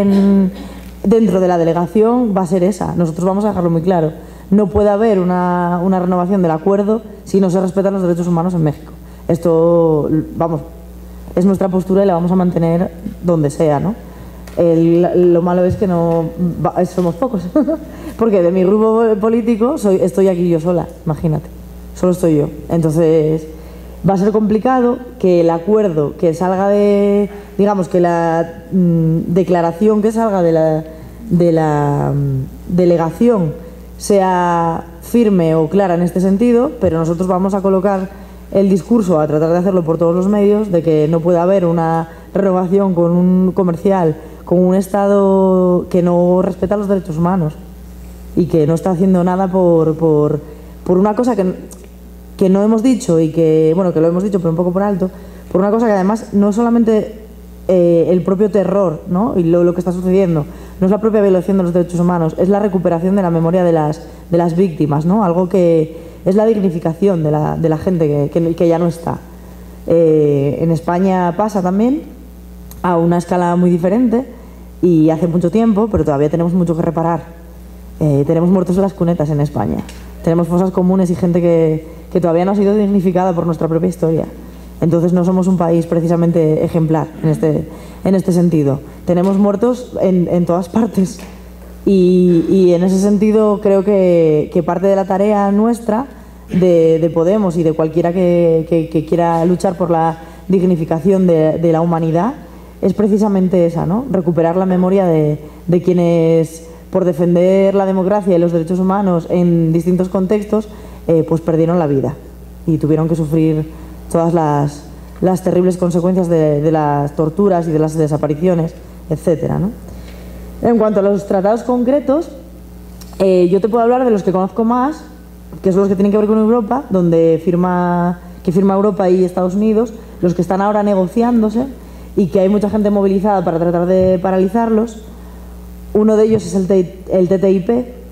dentro de la delegación va a ser esa. Nosotros vamos a dejarlo muy claro. No puede haber una renovación del acuerdo si no se respetan los derechos humanos en México. Esto, vamos, es nuestra postura y la vamos a mantener donde sea, ¿no? Lo malo es que no somos pocos, porque de mi grupo político estoy aquí yo sola, imagínate, solo estoy yo. Entonces va a ser complicado que el acuerdo que salga de, digamos, que la declaración que salga de la delegación sea firme o clara en este sentido, pero nosotros vamos a colocar el discurso, a tratar de hacerlo por todos los medios, de que no puede haber una renovación con un comercial, con un Estado que no respeta los derechos humanos y que no está haciendo nada por una cosa que no hemos dicho y que, bueno, que lo hemos dicho pero un poco por alto, por una cosa que además no es solamente el propio terror, ¿no? Y lo que está sucediendo, no es la propia violación de los derechos humanos, es la recuperación de la memoria de las víctimas, ¿no? Algo que es la dignificación de la gente que ya no está. En España pasa también a una escala muy diferente y hace mucho tiempo, pero todavía tenemos mucho que reparar. Tenemos muertos en las cunetas en España, tenemos fosas comunes y gente que todavía no ha sido dignificada por nuestra propia historia. Entonces no somos un país precisamente ejemplar en este sentido. Tenemos muertos en todas partes. Y en ese sentido creo que parte de la tarea nuestra, de Podemos y de cualquiera que quiera luchar por la dignificación de la humanidad, es precisamente esa, ¿no? Recuperar la memoria de quienes, por defender la democracia y los derechos humanos en distintos contextos, pues perdieron la vida y tuvieron que sufrir todas las terribles consecuencias de las torturas y de las desapariciones, etcétera, ¿no? En cuanto a los tratados concretos, yo te puedo hablar de los que conozco más, que son los que tienen que ver con Europa, que firma Europa y Estados Unidos, los que están ahora negociándose y que hay mucha gente movilizada para tratar de paralizarlos. Uno de ellos es el TTIP,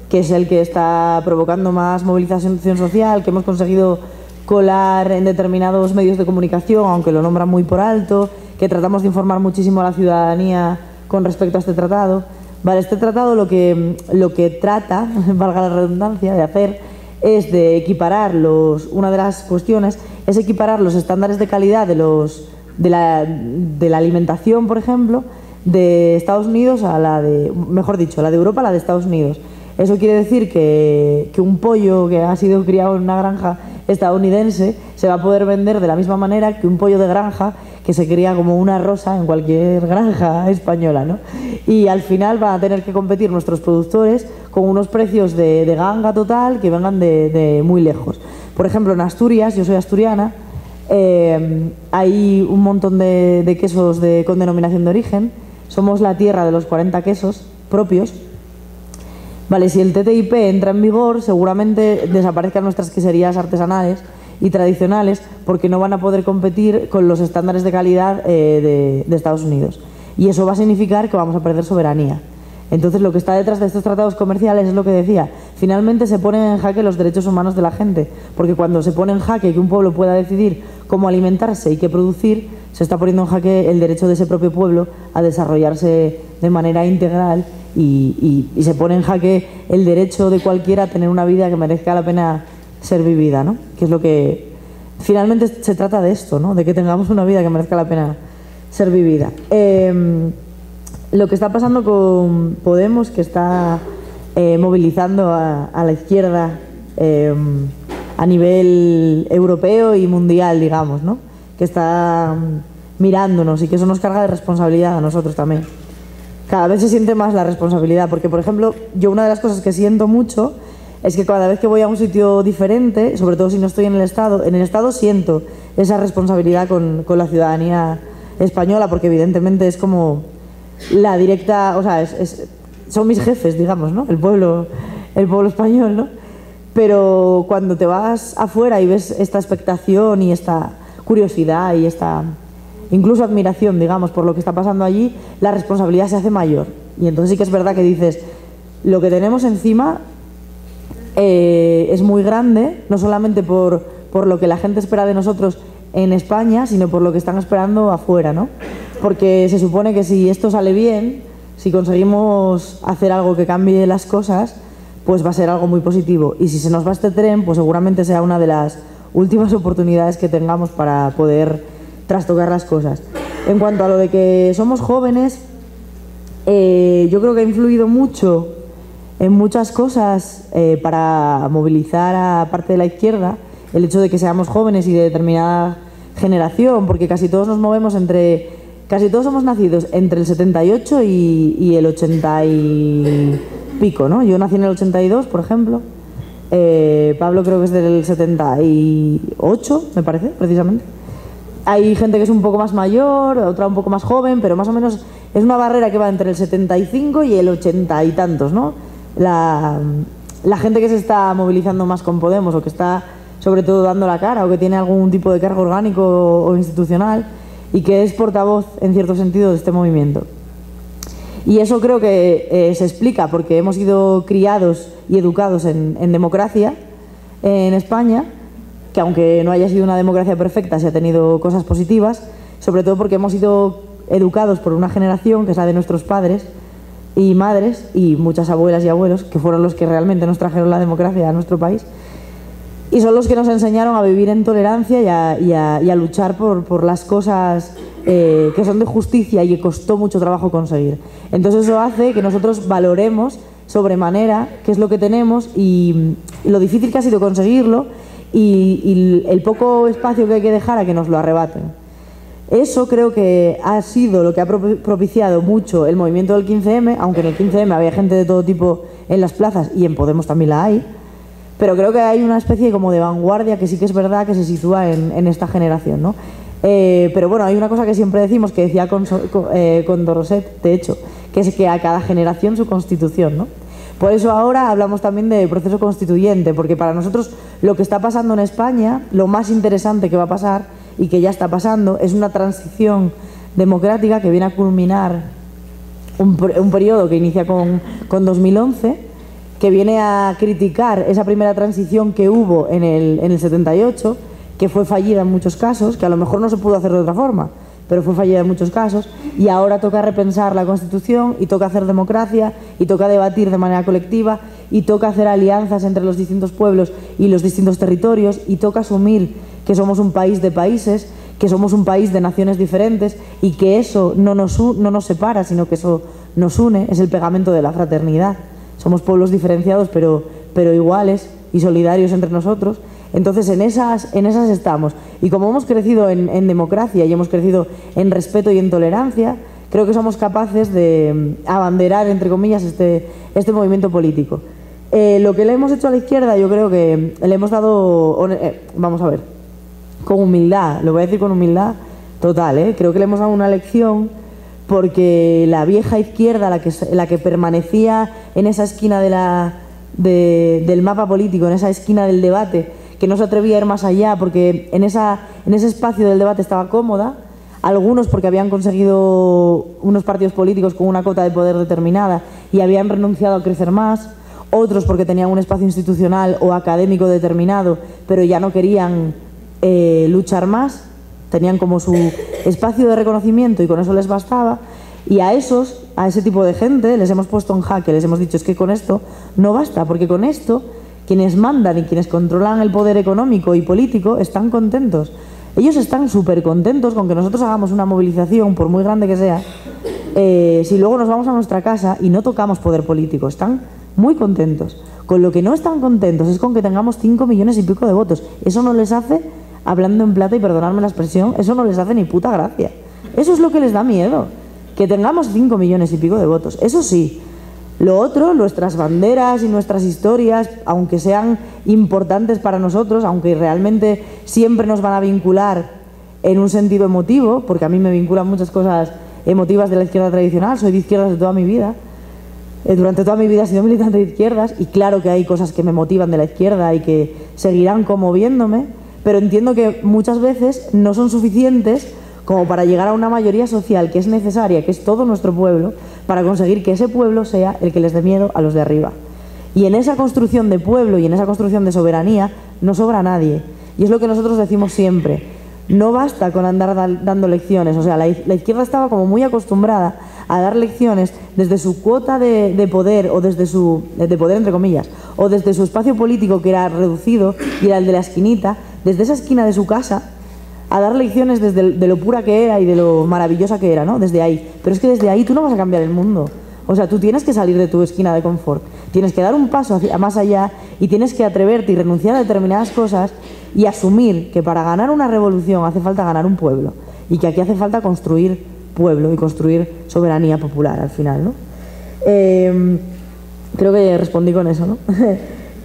que es el que está provocando más movilización social, que hemos conseguido colar en determinados medios de comunicación, aunque lo nombran muy por alto, que tratamos de informar muchísimo a la ciudadanía con respecto a este tratado. Vale, este tratado lo que trata, valga la redundancia, de hacer es de equiparar una de las cuestiones es equiparar los estándares de calidad de la alimentación, por ejemplo, de Estados Unidos a la de Europa a la de Estados Unidos. Eso quiere decir que un pollo que ha sido criado en una granja estadounidense se va a poder vender de la misma manera que un pollo de granja que se cría como una rosa en cualquier granja española, ¿no? Y al final van a tener que competir nuestros productores con unos precios de ganga total que vengan de muy lejos. Por ejemplo, en Asturias, yo soy asturiana, hay un montón de quesos con denominación de origen. Somos la tierra de los 40 quesos propios. Vale, si el TTIP entra en vigor, seguramente desaparezcan nuestras queserías artesanales y tradicionales porque no van a poder competir con los estándares de calidad de Estados Unidos. Y eso va a significar que vamos a perder soberanía. Entonces, lo que está detrás de estos tratados comerciales es lo que decía. Finalmente se ponen en jaque los derechos humanos de la gente, porque cuando se pone en jaque que un pueblo pueda decidir cómo alimentarse y qué producir, se está poniendo en jaque el derecho de ese propio pueblo a desarrollarse de manera integral y se pone en jaque el derecho de cualquiera a tener una vida que merezca la pena ser vivida, ¿no? Que es lo que finalmente se trata de esto, ¿no? De que tengamos una vida que merezca la pena ser vivida. lo que está pasando con Podemos, que está movilizando a la izquierda a nivel europeo y mundial, digamos, ¿no? Que está mirándonos y que eso nos carga de responsabilidad a nosotros también. Cada vez se siente más la responsabilidad, porque, por ejemplo, yo una de las cosas que siento mucho es que cada vez que voy a un sitio diferente, sobre todo si no estoy en el Estado siento esa responsabilidad con la ciudadanía española, porque evidentemente es como la directa, o sea, son mis jefes, digamos, ¿no? El pueblo español, ¿no? Pero cuando te vas afuera y ves esta expectación y esta curiosidad y esta incluso admiración, digamos, por lo que está pasando allí, la responsabilidad se hace mayor. Y entonces sí que es verdad que dices, lo que tenemos encima es muy grande, no solamente por lo que la gente espera de nosotros en España, sino por lo que están esperando afuera, ¿no? Porque se supone que si esto sale bien, si conseguimos hacer algo que cambie las cosas, pues va a ser algo muy positivo. Y si se nos va este tren, pues seguramente sea una de las últimas oportunidades que tengamos para poder trastocar las cosas. En cuanto a lo de que somos jóvenes, yo creo que ha influido mucho en muchas cosas para movilizar a parte de la izquierda el hecho de que seamos jóvenes y de determinada generación, porque casi todos nos movemos casi todos somos nacidos entre el 78 y el 80 y pico, ¿no? Yo nací en el 82, por ejemplo. Pablo creo que es del 78, me parece, precisamente. Hay gente que es un poco más mayor, otra un poco más joven, pero más o menos es una barrera que va entre el 75 y el 80 y tantos, ¿no? La gente que se está movilizando más con Podemos o que está sobre todo dando la cara o que tiene algún tipo de cargo orgánico o institucional y que es portavoz en cierto sentido de este movimiento. Y eso creo que se explica porque hemos sido criados y educados en democracia en España, que aunque no haya sido una democracia perfecta, se ha tenido cosas positivas, sobre todo porque hemos sido educados por una generación que es la de nuestros padres y madres y muchas abuelas y abuelos, que fueron los que realmente nos trajeron la democracia a nuestro país, y son los que nos enseñaron a vivir en tolerancia y a luchar por las cosas que son de justicia y que costó mucho trabajo conseguir. Entonces eso hace que nosotros valoremos sobremanera qué es lo que tenemos y lo difícil que ha sido conseguirlo y el poco espacio que hay que dejar a que nos lo arrebaten. Eso creo que ha sido lo que ha propiciado mucho el movimiento del 15M, aunque en el 15M había gente de todo tipo en las plazas y en Podemos también la hay, pero creo que hay una especie como de vanguardia que sí que es verdad que se sitúa en esta generación, ¿no? Pero bueno, hay una cosa que siempre decimos, que decía Condorcet, de hecho, que es que a cada generación su constitución, ¿no? Por eso ahora hablamos también de proceso constituyente, porque para nosotros lo que está pasando en España, lo más interesante que va a pasar y que ya está pasando, es una transición democrática que viene a culminar un periodo que inicia con 2011, que viene a criticar esa primera transición que hubo en el 78, que fue fallida en muchos casos, que a lo mejor no se pudo hacer de otra forma, pero fue fallida en muchos casos, y ahora toca repensar la Constitución, y toca hacer democracia, y toca debatir de manera colectiva, y toca hacer alianzas entre los distintos pueblos y los distintos territorios, y toca asumir que somos un país de países, que somos un país de naciones diferentes, y que eso no nos separa, sino que eso nos une, es el pegamento de la fraternidad. Somos pueblos diferenciados, pero iguales y solidarios entre nosotros. Entonces en esas estamos, y como hemos crecido en democracia y hemos crecido en respeto y en tolerancia, creo que somos capaces de abanderar, entre comillas, este movimiento político. Lo que le hemos hecho a la izquierda, yo creo que le hemos dado, vamos a ver, con humildad, lo voy a decir con humildad total, creo que le hemos dado una lección, porque la vieja izquierda, la que permanecía en esa esquina del mapa político, en esa esquina del debate, que no se atrevía a ir más allá porque en ese espacio del debate estaba cómoda, algunos porque habían conseguido unos partidos políticos con una cota de poder determinada y habían renunciado a crecer más, otros porque tenían un espacio institucional o académico determinado, pero ya no querían luchar más, tenían como su espacio de reconocimiento y con eso les bastaba, y a ese tipo de gente les hemos puesto en jaque, les hemos dicho, es que con esto no basta, porque con esto quienes mandan y quienes controlan el poder económico y político están contentos. Ellos están súper contentos con que nosotros hagamos una movilización, por muy grande que sea, si luego nos vamos a nuestra casa y no tocamos poder político, están muy contentos. Con lo que no están contentos es con que tengamos 5 millones y pico de votos. Eso no les hace, hablando en plata y perdonadme la expresión, eso no les hace ni puta gracia. Eso es lo que les da miedo, que tengamos 5 millones y pico de votos. Eso sí, lo otro, nuestras banderas y nuestras historias, aunque sean importantes para nosotros, aunque realmente siempre nos van a vincular en un sentido emotivo, porque a mí me vinculan muchas cosas emotivas de la izquierda tradicional, soy de izquierdas de toda mi vida, durante toda mi vida he sido militante de izquierdas y claro que hay cosas que me motivan de la izquierda y que seguirán conmoviéndome, pero entiendo que muchas veces no son suficientes como para llegar a una mayoría social que es necesaria, que es todo nuestro pueblo, para conseguir que ese pueblo sea el que les dé miedo a los de arriba. Y en esa construcción de pueblo y en esa construcción de soberanía no sobra nadie. Y es lo que nosotros decimos siempre. No basta con andar dando lecciones. O sea, la izquierda estaba como muy acostumbrada a dar lecciones desde su cuota de poder, o desde su... de poder entre comillas, o desde su espacio político que era reducido y era el de la esquinita, desde esa esquina de su casa, a dar lecciones de lo pura que era y de lo maravillosa que era, ¿no? Desde ahí. Pero es que desde ahí tú no vas a cambiar el mundo. O sea, tú tienes que salir de tu esquina de confort. Tienes que dar un paso más allá y tienes que atreverte y renunciar a determinadas cosas y asumir que para ganar una revolución hace falta ganar un pueblo y que aquí hace falta construir pueblo y construir soberanía popular al final, ¿no? Creo que respondí con eso, ¿no?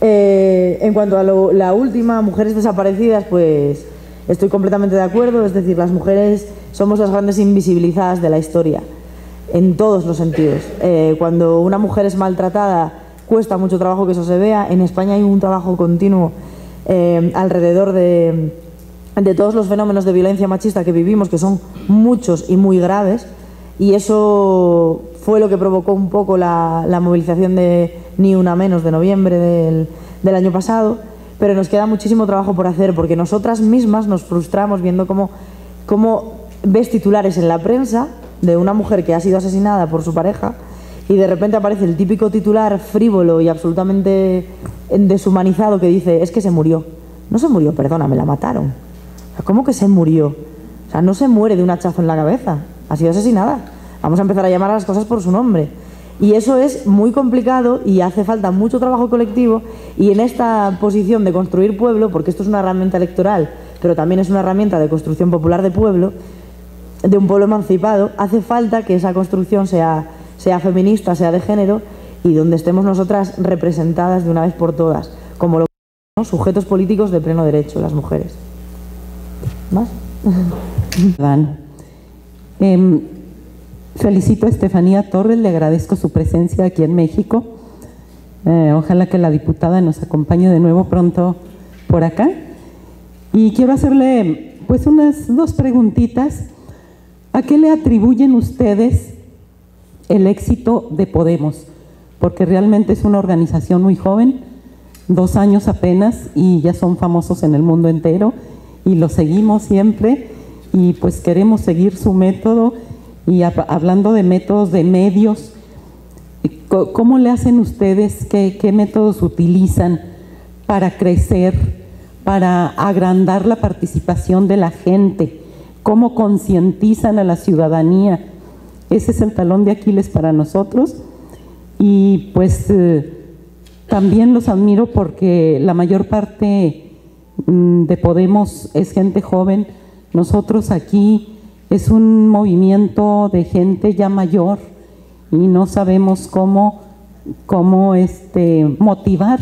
En cuanto a la última, mujeres desaparecidas, pues... estoy completamente de acuerdo, es decir, las mujeres somos las grandes invisibilizadas de la historia, en todos los sentidos. Cuando una mujer es maltratada, cuesta mucho trabajo que eso se vea. En España hay un trabajo continuo alrededor de todos los fenómenos de violencia machista que vivimos, que son muchos y muy graves, y eso fue lo que provocó un poco la movilización de Ni Una Menos de noviembre del año pasado. Pero nos queda muchísimo trabajo por hacer, porque nosotras mismas nos frustramos viendo cómo ves titulares en la prensa de una mujer que ha sido asesinada por su pareja y de repente aparece el típico titular frívolo y absolutamente deshumanizado que dice, es que se murió. No se murió, perdóname, la mataron. O sea, ¿cómo que se murió? O sea, no se muere de un hachazo en la cabeza, ha sido asesinada. Vamos a empezar a llamar a las cosas por su nombre. Y eso es muy complicado y hace falta mucho trabajo colectivo, y en esta posición de construir pueblo, porque esto es una herramienta electoral, pero también es una herramienta de construcción popular de pueblo, de un pueblo emancipado, hace falta que esa construcción sea feminista, sea de género, y donde estemos nosotras representadas de una vez por todas, como lo que son, ¿no? Sujetos políticos de pleno derecho, las mujeres. ¿Más? Felicito a Estefanía Torres, le agradezco su presencia aquí en México. Ojalá que la diputada nos acompañe de nuevo pronto por acá. Y quiero hacerle pues unas 2 preguntitas. ¿A qué le atribuyen ustedes el éxito de Podemos? Porque realmente es una organización muy joven, 2 años apenas, y ya son famosos en el mundo entero y lo seguimos siempre, y pues queremos seguir su método. Y hablando de métodos, de medios, ¿cómo le hacen ustedes? ¿Qué métodos utilizan para crecer, para agrandar la participación de la gente? ¿Cómo concientizan a la ciudadanía? Ese es el talón de Aquiles para nosotros. Y pues también los admiro porque la mayor parte de Podemos es gente joven. Nosotros aquí es un movimiento de gente ya mayor y no sabemos cómo motivar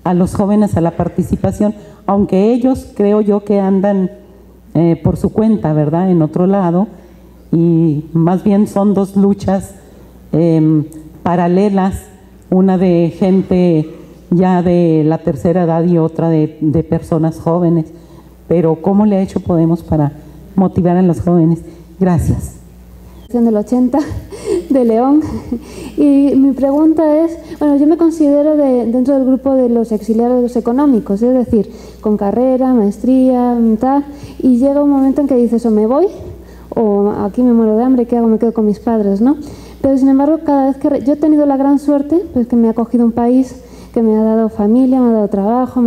a los jóvenes a la participación, aunque ellos creo yo que andan por su cuenta, ¿verdad?, en otro lado, y más bien son 2 luchas paralelas, una de gente ya de la tercera edad y otra de personas jóvenes. Pero ¿cómo le ha hecho Podemos para motivar a los jóvenes? Gracias. Del 80 de León, y mi pregunta es, bueno, yo me considero dentro del grupo de los exiliados económicos, es decir, con carrera, maestría, tal, y llega un momento en que dices, o me voy, o aquí me muero de hambre, ¿qué hago? Me quedo con mis padres, ¿no? Pero sin embargo, cada vez que yo he tenido la gran suerte, pues que me ha acogido un país que me ha dado familia, me ha dado trabajo,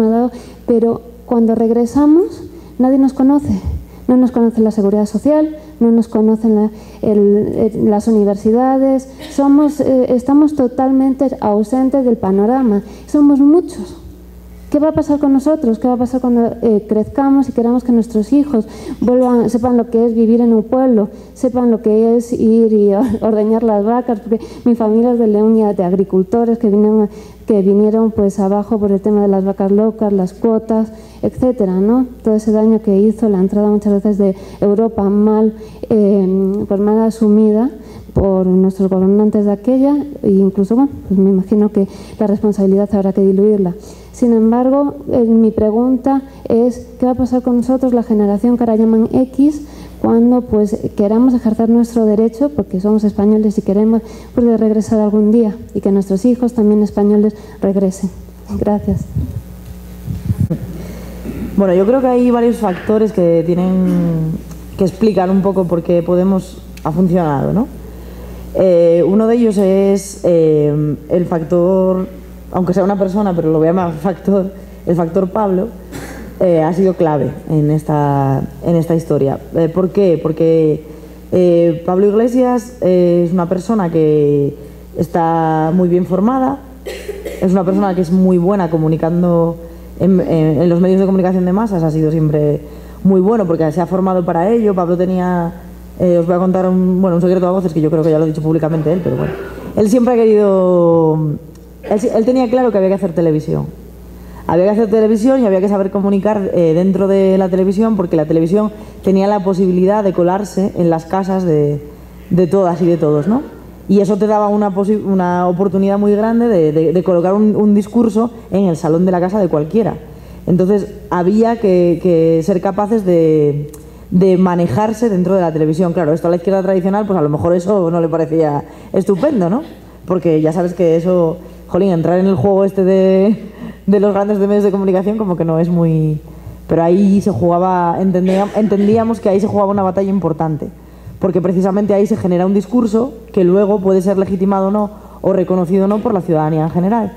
pero cuando regresamos nadie nos conoce. No nos conoce la seguridad social, no nos conocen las universidades, estamos totalmente ausentes del panorama, somos muchos. ¿Qué va a pasar con nosotros? ¿Qué va a pasar cuando crezcamos y queramos que nuestros hijos sepan lo que es vivir en un pueblo, sepan lo que es ir y ordeñar las vacas? Porque mi familia es de León y de agricultores que vinieron pues abajo por el tema de las vacas locas, las cuotas, etcétera, ¿no? Todo ese daño que hizo la entrada muchas veces de Europa mal asumida por nuestros gobernantes de aquella, e incluso, bueno, pues me imagino que la responsabilidad habrá que diluirla. Sin embargo, mi pregunta es, ¿qué va a pasar con nosotros, la generación que ahora llaman X, cuando pues queramos ejercer nuestro derecho, porque somos españoles y queremos pues, de regresar algún día, y que nuestros hijos también españoles regresen? Gracias. Bueno, yo creo que hay varios factores que explican un poco por qué Podemos ha funcionado, ¿no? Uno de ellos es el factor, aunque sea una persona, pero lo voy a llamar factor, el factor Pablo, ha sido clave en esta historia. ¿Por qué? Porque Pablo Iglesias es una persona que está muy bien formada, es una persona que es muy buena comunicando en los medios de comunicación de masas, ha sido siempre muy bueno porque se ha formado para ello. Pablo tenía, os voy a contar un secreto a voces que yo creo que ya lo ha dicho públicamente él, pero bueno, él siempre ha querido, él tenía claro que había que hacer televisión. Había que hacer televisión y había que saber comunicar dentro de la televisión, porque la televisión tenía la posibilidad de colarse en las casas de todas y de todos, ¿no? Y eso te daba una oportunidad muy grande de colocar un discurso en el salón de la casa de cualquiera. Entonces había que ser capaces de manejarse dentro de la televisión. Claro, esto a la izquierda tradicional, pues a lo mejor eso no le parecía estupendo, ¿no? Porque ya sabes que eso, jolín, entrar en el juego este de los grandes medios de comunicación como que no es muy... Pero ahí se jugaba, entendíamos que ahí se jugaba una batalla importante, porque precisamente ahí se genera un discurso que luego puede ser legitimado o no, o reconocido o no por la ciudadanía en general.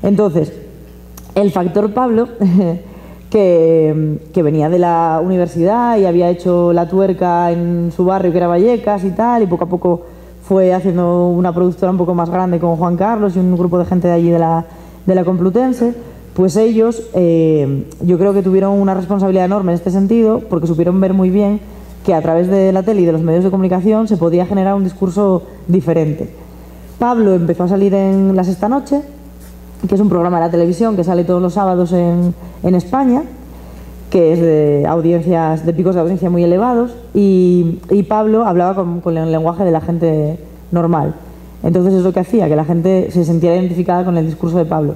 Entonces, el factor Pablo, que venía de la universidad y había hecho la tuerca en su barrio que era Vallecas y tal, y poco a poco fue haciendo una productora un poco más grande con Juan Carlos y un grupo de gente de allí de la Complutense, pues ellos yo creo que tuvieron una responsabilidad enorme en este sentido, porque supieron ver muy bien que a través de la tele y de los medios de comunicación se podía generar un discurso diferente. Pablo empezó a salir en La Sexta Noche, que es un programa de la televisión que sale todos los sábados en España, que es de audiencias, de picos de audiencia muy elevados, y Pablo hablaba con el lenguaje de la gente normal. Entonces es lo que hacía, que la gente se sintiera identificada con el discurso de Pablo.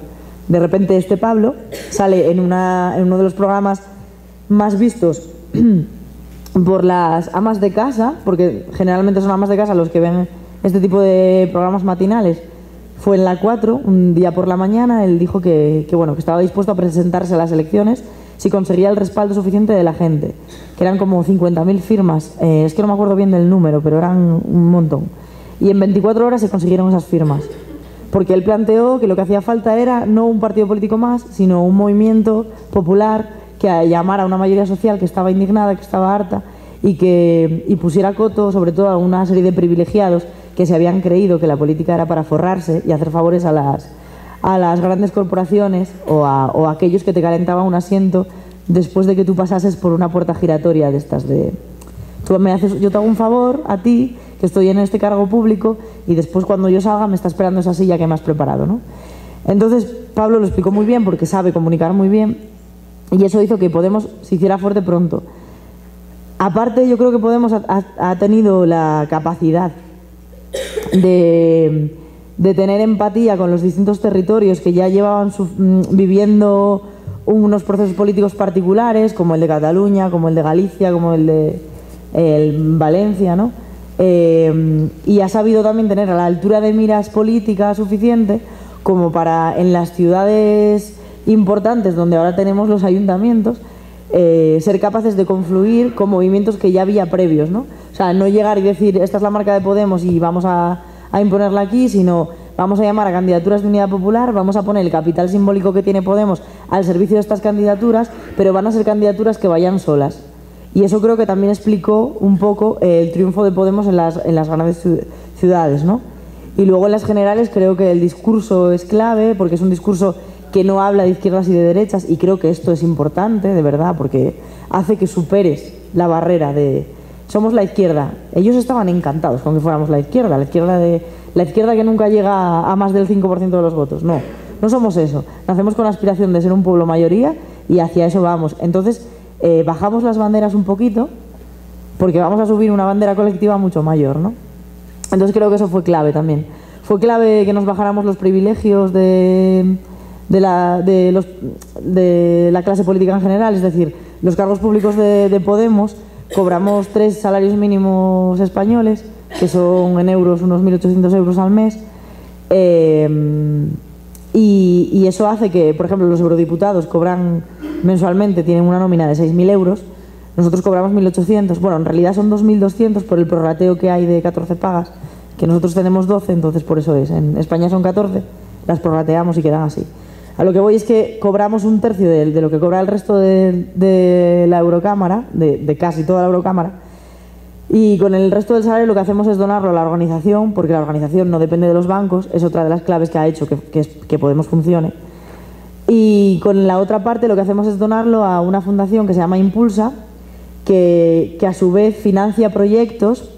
De repente este Pablo sale en uno de los programas más vistos por las amas de casa, porque generalmente son amas de casa los que ven este tipo de programas matinales. Fue en La 4, un día por la mañana, él dijo que estaba dispuesto a presentarse a las elecciones si conseguía el respaldo suficiente de la gente, que eran como 50.000 firmas, es que no me acuerdo bien del número, pero eran un montón. Y en 24 horas se consiguieron esas firmas, porque él planteó que lo que hacía falta era no un partido político más, sino un movimiento popular que llamara a una mayoría social que estaba indignada, que estaba harta, y pusiera coto sobre todo a una serie de privilegiados que se habían creído que la política era para forrarse y hacer favores a las grandes corporaciones o a aquellos que te calentaban un asiento después de que tú pasases por una puerta giratoria de estas de... yo te hago un favor a ti, que estoy en este cargo público, y después cuando yo salga me está esperando esa silla que me has preparado, ¿no? Entonces Pablo lo explicó muy bien porque sabe comunicar muy bien, y eso hizo que Podemos se hiciera fuerte pronto. Aparte, yo creo que Podemos ha tenido la capacidad de tener empatía con los distintos territorios que ya llevaban viviendo unos procesos políticos particulares, como el de Cataluña, como el de Galicia, como el de Valencia, ¿no? Y ha sabido también tener a la altura de miras política suficiente como para, en las ciudades importantes donde ahora tenemos los ayuntamientos, ser capaces de confluir con movimientos que ya había previos, ¿no? O sea, no llegar y decir esta es la marca de Podemos y vamos a imponerla aquí, sino vamos a llamar a candidaturas de unidad popular, vamos a poner el capital simbólico que tiene Podemos al servicio de estas candidaturas, pero van a ser candidaturas que vayan solas. Y eso creo que también explicó un poco el triunfo de Podemos en las grandes ciudades, ¿no? Y luego en las generales creo que el discurso es clave, porque es un discurso que no habla de izquierdas y de derechas, y creo que esto es importante, de verdad, porque hace que superes la barrera de somos la izquierda. Ellos estaban encantados con que fuéramos la izquierda que nunca llega a más del 5% de los votos. No, no somos eso. Nacemos con la aspiración de ser un pueblo mayoría y hacia eso vamos. Entonces, bajamos las banderas un poquito, porque vamos a subir una bandera colectiva mucho mayor, ¿no? Entonces creo que eso fue clave también. Fue clave que nos bajáramos los privilegios de la clase política en general, es decir, los cargos públicos de Podemos cobramos 3 salarios mínimos españoles, que son en euros unos 1.800 euros al mes, y eso hace que, por ejemplo, los eurodiputados cobran mensualmente, tienen una nómina de 6.000 euros, nosotros cobramos 1.800, bueno, en realidad son 2.200 por el prorrateo que hay de 14 pagas, que nosotros tenemos 12, entonces por eso es. En España son 14, las prorrateamos y quedan así. A lo que voy es que cobramos un tercio de lo que cobra el resto de la Eurocámara, de casi toda la Eurocámara, y con el resto del salario lo que hacemos es donarlo a la organización, porque la organización no depende de los bancos, es otra de las claves que ha hecho que Podemos funcione. Y con la otra parte lo que hacemos es donarlo a una fundación que se llama Impulsa, que a su vez financia proyectos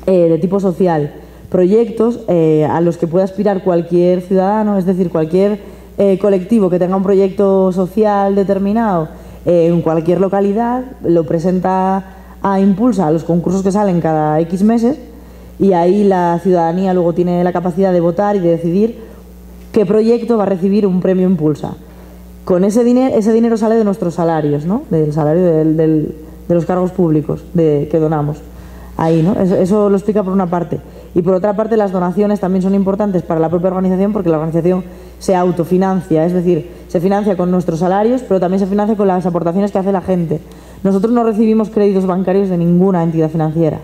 de tipo social, proyectos a los que pueda aspirar cualquier ciudadano, es decir, cualquier colectivo que tenga un proyecto social determinado en cualquier localidad, lo presenta a Impulsa a los concursos que salen cada X meses, y ahí la ciudadanía luego tiene la capacidad de votar y de decidir qué proyecto va a recibir un premio Impulsa. Con ese dinero sale de nuestros salarios, ¿no? Del salario de los cargos públicos que donamos. Ahí, ¿no? Eso lo explica por una parte. Y por otra parte, las donaciones también son importantes para la propia organización, porque la organización se autofinancia, es decir, se financia con nuestros salarios, pero también se financia con las aportaciones que hace la gente. Nosotros no recibimos créditos bancarios de ninguna entidad financiera,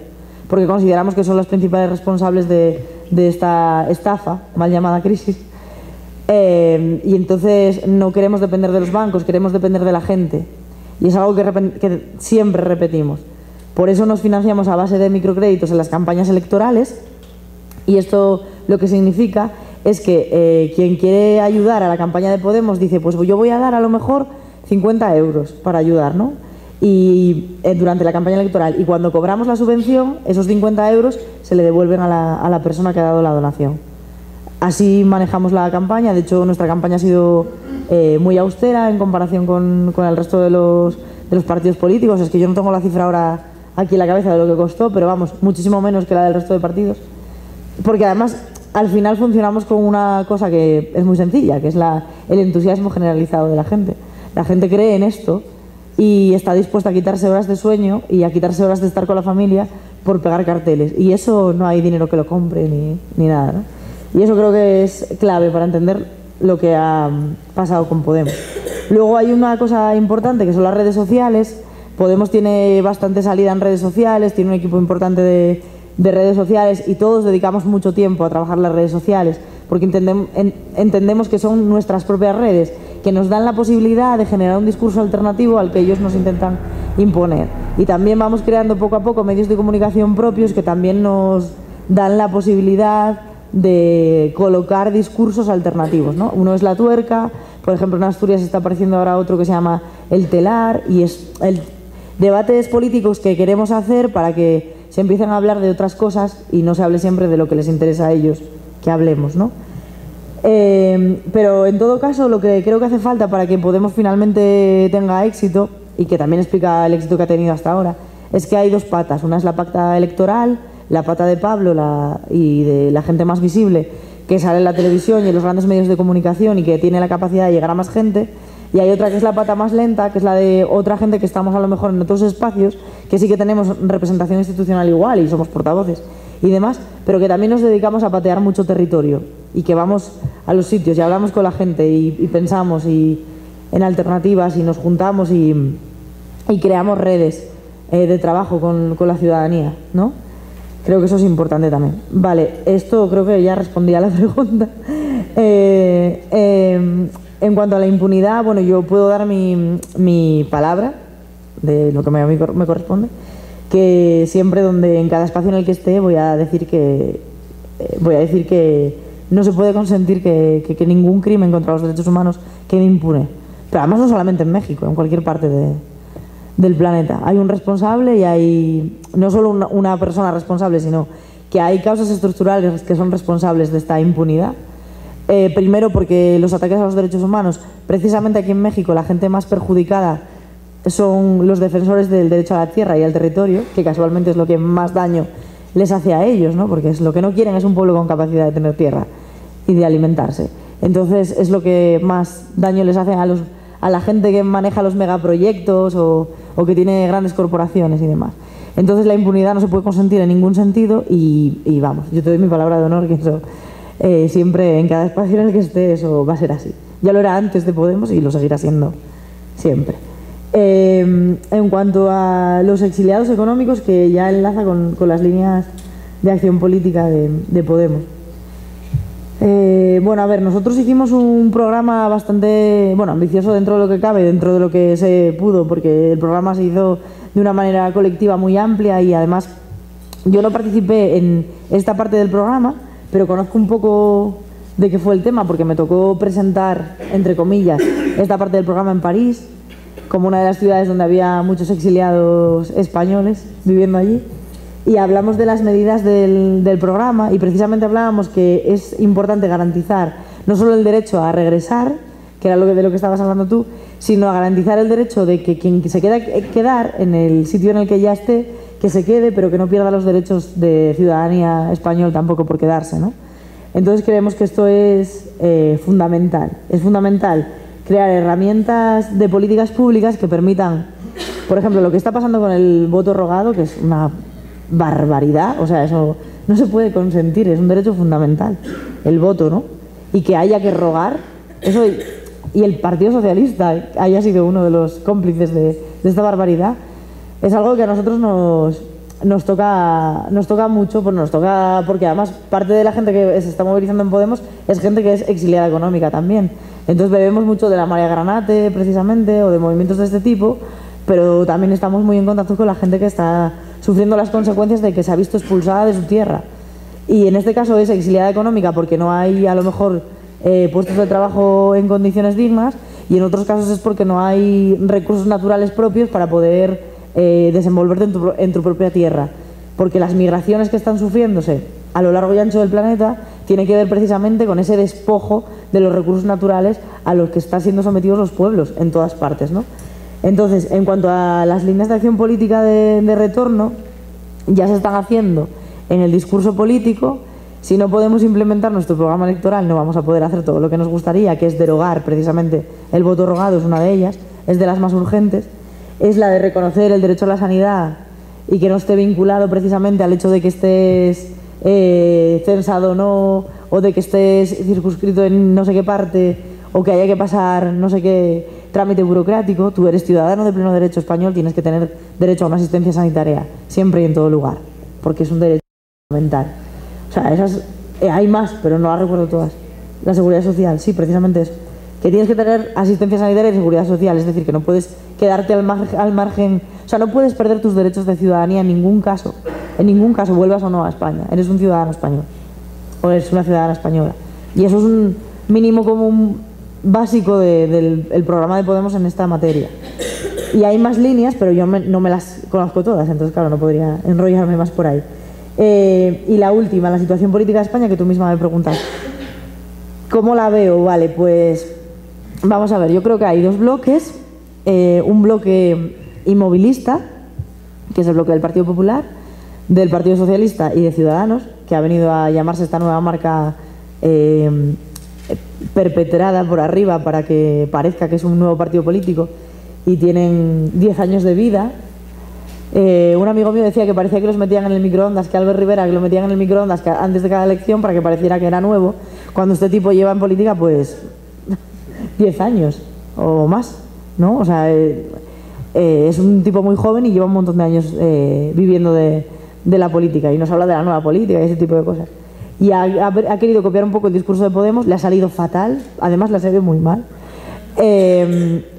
porque consideramos que son las principales responsables de esta estafa, mal llamada crisis, y entonces no queremos depender de los bancos, queremos depender de la gente, y es algo que siempre repetimos. Por eso nos financiamos a base de microcréditos en las campañas electorales, y esto lo que significa es que quien quiere ayudar a la campaña de Podemos dice, pues yo voy a dar a lo mejor 50 euros para ayudar, ¿no? Y durante la campaña electoral, y cuando cobramos la subvención, esos 50 euros se le devuelven a la persona que ha dado la donación. Así manejamos la campaña. De hecho, nuestra campaña ha sido muy austera en comparación con el resto de los partidos políticos. Es que yo no tengo la cifra ahora aquí en la cabeza de lo que costó, pero vamos, muchísimo menos que la del resto de partidos. Porque además, al final funcionamos con una cosa que es muy sencilla, que es el entusiasmo generalizado de la gente. La gente cree en esto y está dispuesta a quitarse horas de sueño y a quitarse horas de estar con la familia por pegar carteles. Y eso no hay dinero que lo compre ni nada, ¿no? Y eso creo que es clave para entender lo que ha pasado con Podemos. Luego hay una cosa importante que son las redes sociales. Podemos tiene bastante salida en redes sociales, tiene un equipo importante de redes sociales, y todos dedicamos mucho tiempo a trabajar las redes sociales porque entendemos que son nuestras propias redes, que nos dan la posibilidad de generar un discurso alternativo al que ellos nos intentan imponer. Y también vamos creando poco a poco medios de comunicación propios que también nos dan la posibilidad de colocar discursos alternativos, ¿no? Uno es La Tuerca, por ejemplo, en Asturias está apareciendo ahora otro que se llama El Telar, y es debates políticos que queremos hacer para que se empiecen a hablar de otras cosas y no se hable siempre de lo que les interesa a ellos que hablemos, ¿no? Pero en todo caso, lo que creo que hace falta para que Podemos finalmente tenga éxito, y que también explica el éxito que ha tenido hasta ahora, es que hay dos patas. Una es la pata electoral, la pata de Pablo y de la gente más visible, que sale en la televisión y en los grandes medios de comunicación y que tiene la capacidad de llegar a más gente. Y hay otra que es la pata más lenta, que es la de otra gente que estamos a lo mejor en otros espacios, que sí que tenemos representación institucional igual y somos portavoces y demás, pero que también nos dedicamos a patear mucho territorio, y que vamos a los sitios y hablamos con la gente y pensamos en alternativas, y nos juntamos y creamos redes de trabajo con la ciudadanía, ¿no? Creo que eso es importante también. Vale, esto creo que ya respondí a la pregunta. En cuanto a la impunidad, bueno, yo puedo dar mi palabra de lo que me corresponde, que siempre en cada espacio en el que esté voy a decir que no se puede consentir que ningún crimen contra los derechos humanos quede impune. Pero además no solamente en México, en cualquier parte del planeta. Hay un responsable y hay no solo una persona responsable, sino que hay causas estructurales que son responsables de esta impunidad. Primero porque los ataques a los derechos humanos, precisamente aquí en México, la gente más perjudicada son los defensores del derecho a la tierra y al territorio, que casualmente es lo que más daño les hace a ellos, ¿no? Porque lo que no quieren es un pueblo con capacidad de tener tierra y de alimentarse. Entonces es lo que más daño les hace a la gente que maneja los megaproyectos o que tiene grandes corporaciones y demás. Entonces la impunidad no se puede consentir en ningún sentido y vamos, yo te doy mi palabra de honor que eso siempre en cada espacio en el que esté eso va a ser así. Ya lo era antes de Podemos y lo seguirá siendo siempre. En cuanto a los exiliados económicos, que ya enlaza con las líneas de acción política de Podemos. Bueno, a ver, nosotros hicimos un programa bastante, ambicioso dentro de lo que cabe, dentro de lo que se pudo, porque el programa se hizo de una manera colectiva muy amplia y además yo no participé en esta parte del programa, pero conozco un poco de qué fue el tema, porque me tocó presentar, entre comillas, esta parte del programa en París, como una de las ciudades donde había muchos exiliados españoles viviendo allí. Y hablamos de las medidas del programa y precisamente hablábamos que es importante garantizar no solo el derecho a regresar, que era de lo que estabas hablando tú, sino a garantizar el derecho de que quien se quedar en el sitio en el que ya esté, que se quede, pero que no pierda los derechos de ciudadanía español tampoco por quedarse, ¿no? Entonces creemos que esto es fundamental. Es fundamental crear herramientas de políticas públicas que permitan, por ejemplo, lo que está pasando con el voto rogado, que es una barbaridad, o sea, eso no se puede consentir, es un derecho fundamental, el voto, ¿no? Y que haya que rogar, eso, y el Partido Socialista haya sido uno de los cómplices de esta barbaridad, es algo que a nosotros nos toca mucho, pues nos toca porque además parte de la gente que se está movilizando en Podemos es gente que es exiliada económica también. Entonces bebemos mucho de la María Granate precisamente o de movimientos de este tipo, pero también estamos muy en contacto con la gente que está sufriendo las consecuencias de que se ha visto expulsada de su tierra. Y en este caso es exiliada económica porque no hay a lo mejor puestos de trabajo en condiciones dignas, y en otros casos es porque no hay recursos naturales propios para poder desenvolverte en tu propia tierra, porque las migraciones que están sufriéndose a lo largo y ancho del planeta tienen que ver precisamente con ese despojo de los recursos naturales a los que están siendo sometidos los pueblos en todas partes, ¿no? Entonces, en cuanto a las líneas de acción política de retorno, ya se están haciendo en el discurso político. Si no podemos implementar nuestro programa electoral, no vamos a poder hacer todo lo que nos gustaría, que es derogar precisamente el voto rogado, es una de ellas, es de las más urgentes. Es la de reconocer el derecho a la sanidad y que no esté vinculado precisamente al hecho de que estés censado o no, o de que estés circunscrito en no sé qué parte, o que haya que pasar no sé qué trámite burocrático. Tú eres ciudadano de pleno derecho español, tienes que tener derecho a una asistencia sanitaria, siempre y en todo lugar, porque es un derecho fundamental. O sea, esas hay más, pero no las recuerdo todas. La seguridad social, sí, precisamente eso. Que tienes que tener asistencia sanitaria y seguridad social, es decir, que no puedes quedarte al margen, o sea, no puedes perder tus derechos de ciudadanía en ningún caso, vuelvas o no a España, eres un ciudadano español, o eres una ciudadana española. Y eso es un mínimo común básico del programa de Podemos en esta materia. Y hay más líneas, pero yo no me las conozco todas, entonces claro, no podría enrollarme más por ahí. Y la última, la situación política de España, que tú misma me preguntas. ¿Cómo la veo? Vale, pues vamos a ver, yo creo que hay dos bloques. Un bloque inmovilista, que es el bloque del Partido Popular, del Partido Socialista y de Ciudadanos, que ha venido a llamarse esta nueva marca perpetrada por arriba para que parezca que es un nuevo partido político, y tienen 10 años de vida. Un amigo mío decía que parecía que los metían en el microondas, que Albert Rivera, que lo metían en el microondas antes de cada elección para que pareciera que era nuevo, cuando este tipo lleva en política pues 10 años o más, ¿no? O sea, es un tipo muy joven y lleva un montón de años viviendo de la política, y nos habla de la nueva política y ese tipo de cosas. Y ha querido copiar un poco el discurso de Podemos, le ha salido fatal, además le ha salido muy mal.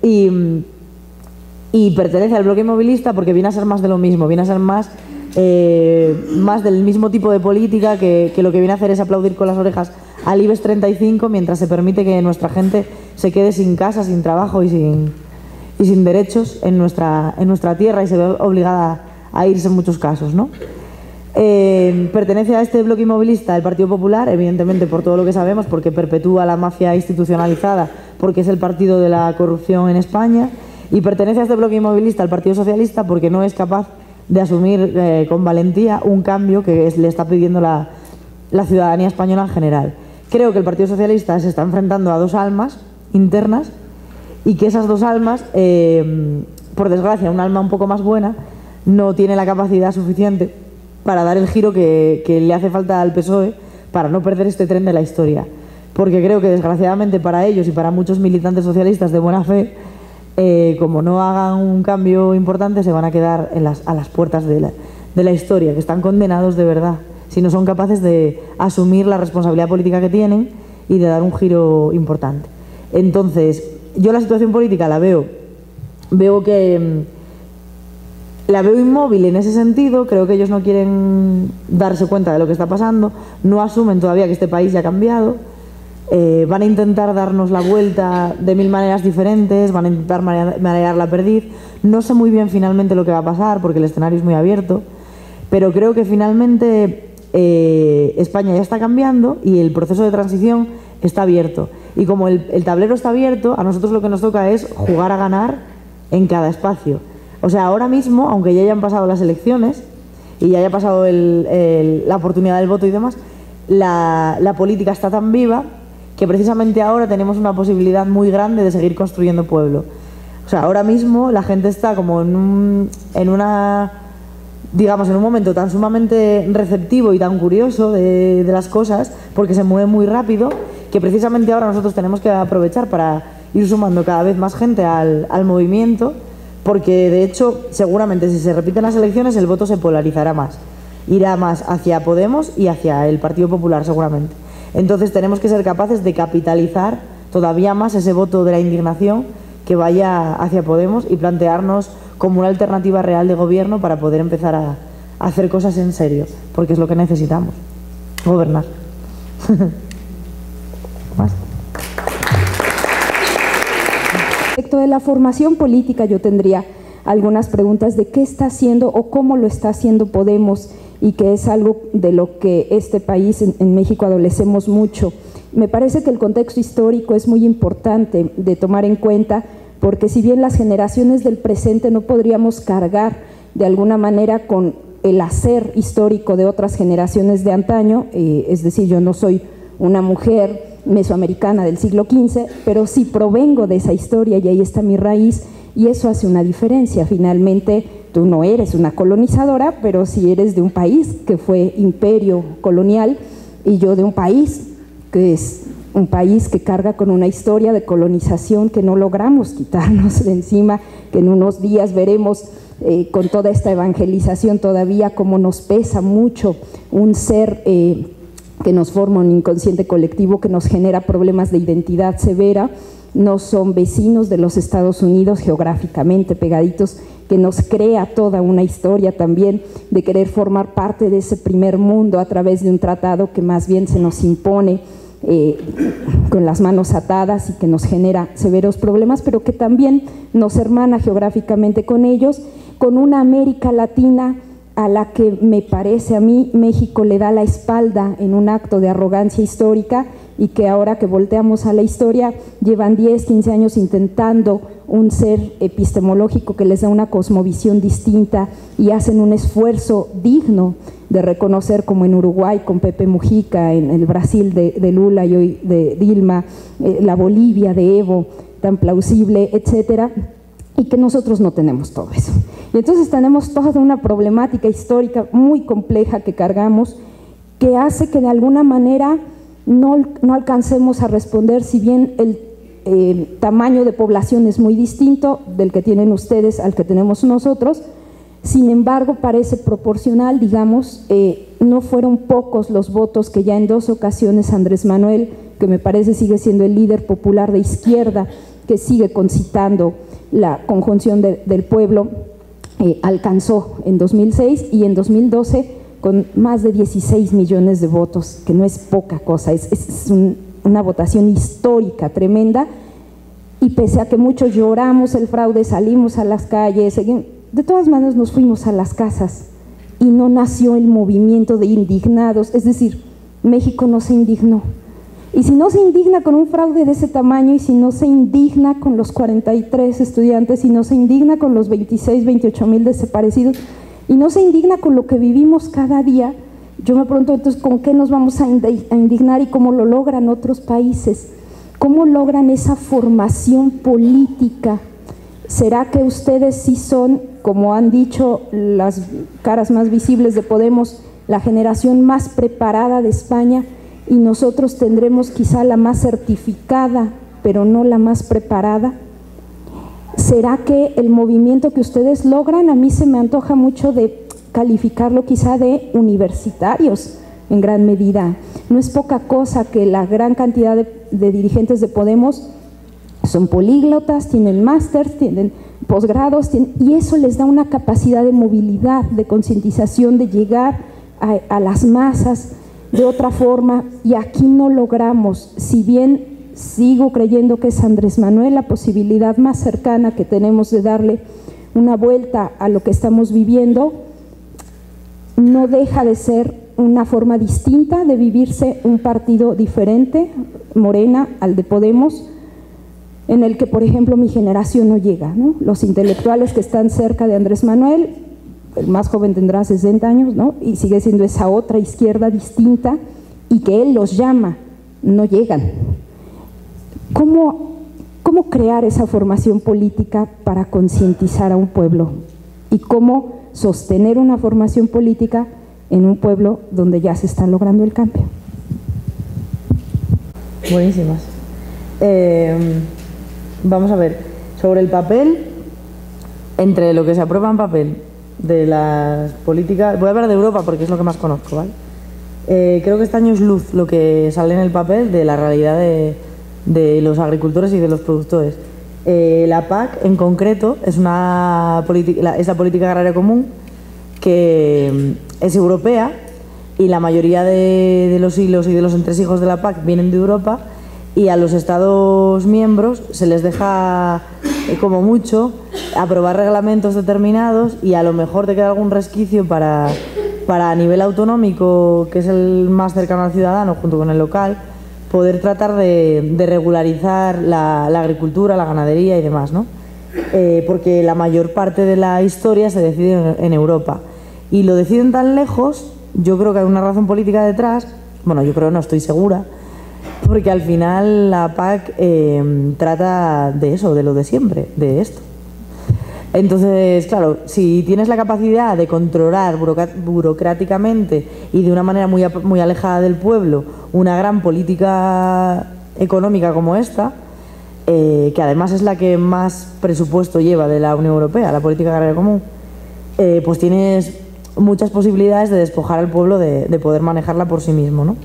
Y y pertenece al bloque movilista porque viene a ser más de lo mismo, viene a ser más del mismo tipo de política que lo que viene a hacer es aplaudir con las orejas al IBEX 35 mientras se permite que nuestra gente se quede sin casa, sin trabajo y sin derechos en nuestra tierra y se ve obligada a irse en muchos casos, ¿no? Pertenece a este bloque inmovilista el Partido Popular, evidentemente por todo lo que sabemos, porque perpetúa la mafia institucionalizada, porque es el partido de la corrupción en España, y pertenece a este bloque inmovilista el Partido Socialista porque no es capaz de asumir con valentía un cambio que le está pidiendo la ciudadanía española en general. Creo que el Partido Socialista se está enfrentando a dos almas internas y que esas dos almas, por desgracia, un alma un poco más buena, no tiene la capacidad suficiente para dar el giro que le hace falta al PSOE para no perder este tren de la historia. Porque creo que desgraciadamente para ellos y para muchos militantes socialistas de buena fe, como no hagan un cambio importante, se van a quedar a las puertas de la historia, que están condenados de verdad, si no son capaces de asumir la responsabilidad política que tienen y de dar un giro importante. Entonces, yo la situación política la veo inmóvil en ese sentido. Creo que ellos no quieren darse cuenta de lo que está pasando, no asumen todavía que este país ya ha cambiado. Van a intentar darnos la vuelta de 1000 maneras diferentes, van a intentar marear la perdiz. No sé muy bien finalmente lo que va a pasar porque el escenario es muy abierto, pero creo que finalmente España ya está cambiando y el proceso de transición está abierto. Y como el tablero está abierto, a nosotros lo que nos toca es jugar a ganar en cada espacio. O sea, ahora mismo, aunque ya hayan pasado las elecciones y ya haya pasado la oportunidad del voto y demás, la política está tan viva que precisamente ahora tenemos una posibilidad muy grande de seguir construyendo pueblo. O sea, ahora mismo la gente está como en un momento tan sumamente receptivo y tan curioso de las cosas, porque se mueve muy rápido, que precisamente ahora nosotros tenemos que aprovechar para ir sumando cada vez más gente al movimiento, porque de hecho seguramente si se repiten las elecciones el voto se polarizará más, irá más hacia Podemos y hacia el Partido Popular seguramente. Entonces tenemos que ser capaces de capitalizar todavía más ese voto de la indignación que vaya hacia Podemos y plantearnos como una alternativa real de gobierno para poder empezar a hacer cosas en serio, porque es lo que necesitamos, gobernar. ¿Más? Respecto de la formación política, yo tendría algunas preguntas de qué está haciendo o cómo lo está haciendo Podemos, y que es algo de lo que este país, en México, adolecemos mucho. Me parece que el contexto histórico es muy importante de tomar en cuenta, porque si bien las generaciones del presente no podríamos cargar de alguna manera con el hacer histórico de otras generaciones de antaño, es decir, yo no soy una mujer mesoamericana del siglo XV, pero sí provengo de esa historia y ahí está mi raíz, y eso hace una diferencia. Finalmente, tú no eres una colonizadora, pero sí eres de un país que fue imperio colonial, y yo de un país que es un país que carga con una historia de colonización que no logramos quitarnos de encima, que en unos días veremos con toda esta evangelización todavía cómo nos pesa mucho un ser que nos forma un inconsciente colectivo, que nos genera problemas de identidad severa. No son vecinos de los Estados Unidos geográficamente pegaditos, que nos crea toda una historia también de querer formar parte de ese primer mundo a través de un tratado que más bien se nos impone con las manos atadas y que nos genera severos problemas, pero que también nos hermana geográficamente con ellos, con una América Latina a la que me parece a mí México le da la espalda en un acto de arrogancia histórica, y que ahora que volteamos a la historia llevan 10, 15 años intentando un ser epistemológico que les da una cosmovisión distinta y hacen un esfuerzo digno de reconocer, como en Uruguay con Pepe Mujica, en el Brasil de Lula y hoy de Dilma, la Bolivia de Evo, tan plausible, etcétera, y que nosotros no tenemos todo eso. Y entonces tenemos toda una problemática histórica muy compleja que cargamos, que hace que de alguna manera no alcancemos a responder, si bien el tamaño de población es muy distinto del que tienen ustedes al que tenemos nosotros, sin embargo parece proporcional, digamos. No fueron pocos los votos que ya en 2 ocasiones Andrés Manuel, que me parece sigue siendo el líder popular de izquierda, que sigue concitando la conjunción del pueblo alcanzó en 2006 y en 2012 con más de 16 millones de votos, que no es poca cosa, es una votación histórica, tremenda, y pese a que muchos lloramos el fraude, salimos a las calles, de todas maneras nos fuimos a las casas y no nació el movimiento de indignados, es decir, México no se indignó. Y si no se indigna con un fraude de ese tamaño, y si no se indigna con los 43 estudiantes, y no se indigna con los 26, 28 mil desaparecidos, y no se indigna con lo que vivimos cada día, yo me pregunto entonces con qué nos vamos a indignar y cómo lo logran otros países, cómo logran esa formación política. ¿Será que ustedes sí son, como han dicho las caras más visibles de Podemos, la generación más preparada de España, y nosotros tendremos quizá la más certificada, pero no la más preparada? ¿Será que el movimiento que ustedes logran, a mí se me antoja mucho de calificarlo quizá de universitarios en gran medida? No es poca cosa que la gran cantidad de dirigentes de Podemos son políglotas, tienen másters, tienen posgrados, y eso les da una capacidad de movilidad, de concientización, de llegar a las masas de otra forma, y aquí no logramos. Si bien sigo creyendo que es Andrés Manuel la posibilidad más cercana que tenemos de darle una vuelta a lo que estamos viviendo, no deja de ser una forma distinta de vivirse un partido diferente, Morena, al de Podemos, en el que, por ejemplo, mi generación no llega, ¿no? Los intelectuales que están cerca de Andrés Manuel, el más joven tendrá 60 años, ¿no? Y sigue siendo esa otra izquierda distinta, y que él los llama, no llegan. ¿Cómo crear esa formación política para concientizar a un pueblo? ¿Y cómo sostener una formación política en un pueblo donde ya se está logrando el cambio? Buenísimas. Vamos a ver, sobre el papel, entre lo que se aprueba en papel de las políticas, voy a hablar de Europa porque es lo que más conozco, ¿vale? Creo que este año es luz lo que sale en el papel de la realidad de los agricultores y de los productores. La PAC en concreto es la política agraria común, que es europea, y la mayoría de los hilos y de los entresijos de la PAC vienen de Europa, y a los Estados miembros se les deja, como mucho, aprobar reglamentos determinados, y a lo mejor te queda algún resquicio para a nivel autonómico, que es el más cercano al ciudadano junto con el local, poder tratar de regularizar la agricultura, la ganadería y demás, ¿no? Porque la mayor parte de la historia se decide en Europa, y lo deciden tan lejos. Yo creo que hay una razón política detrás, bueno, yo creo, no estoy segura, porque al final la PAC trata de eso, de lo de siempre, de esto. Entonces, claro, si tienes la capacidad de controlar burocráticamente y de una manera muy alejada del pueblo una gran política económica como esta, que además es la que más presupuesto lleva de la Unión Europea, la política agraria común, pues tienes muchas posibilidades de despojar al pueblo de poder manejarla por sí mismo, ¿no?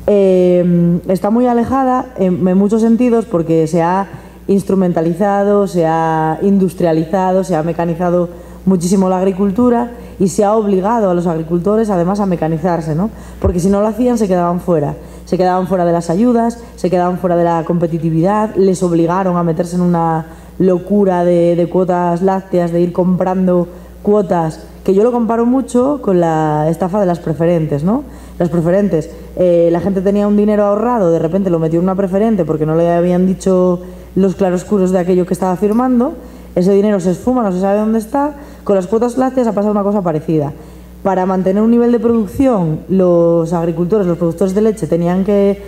Está muy alejada en muchos sentidos, porque se ha instrumentalizado, se ha industrializado, se ha mecanizado muchísimo la agricultura, y se ha obligado a los agricultores además a mecanizarse, ¿no? Porque si no lo hacían se quedaban fuera de las ayudas, se quedaban fuera de la competitividad, les obligaron a meterse en una locura de cuotas lácteas, de ir comprando cuotas, que yo lo comparo mucho con la estafa de las preferentes, ¿no? Las preferentes, la gente tenía un dinero ahorrado, de repente lo metió en una preferente porque no le habían dicho los claroscuros de aquello que estaba firmando, ese dinero se esfuma, no se sabe dónde está. Con las cuotas lácteas ha pasado una cosa parecida. Para mantener un nivel de producción, los agricultores, los productores de leche, tenían que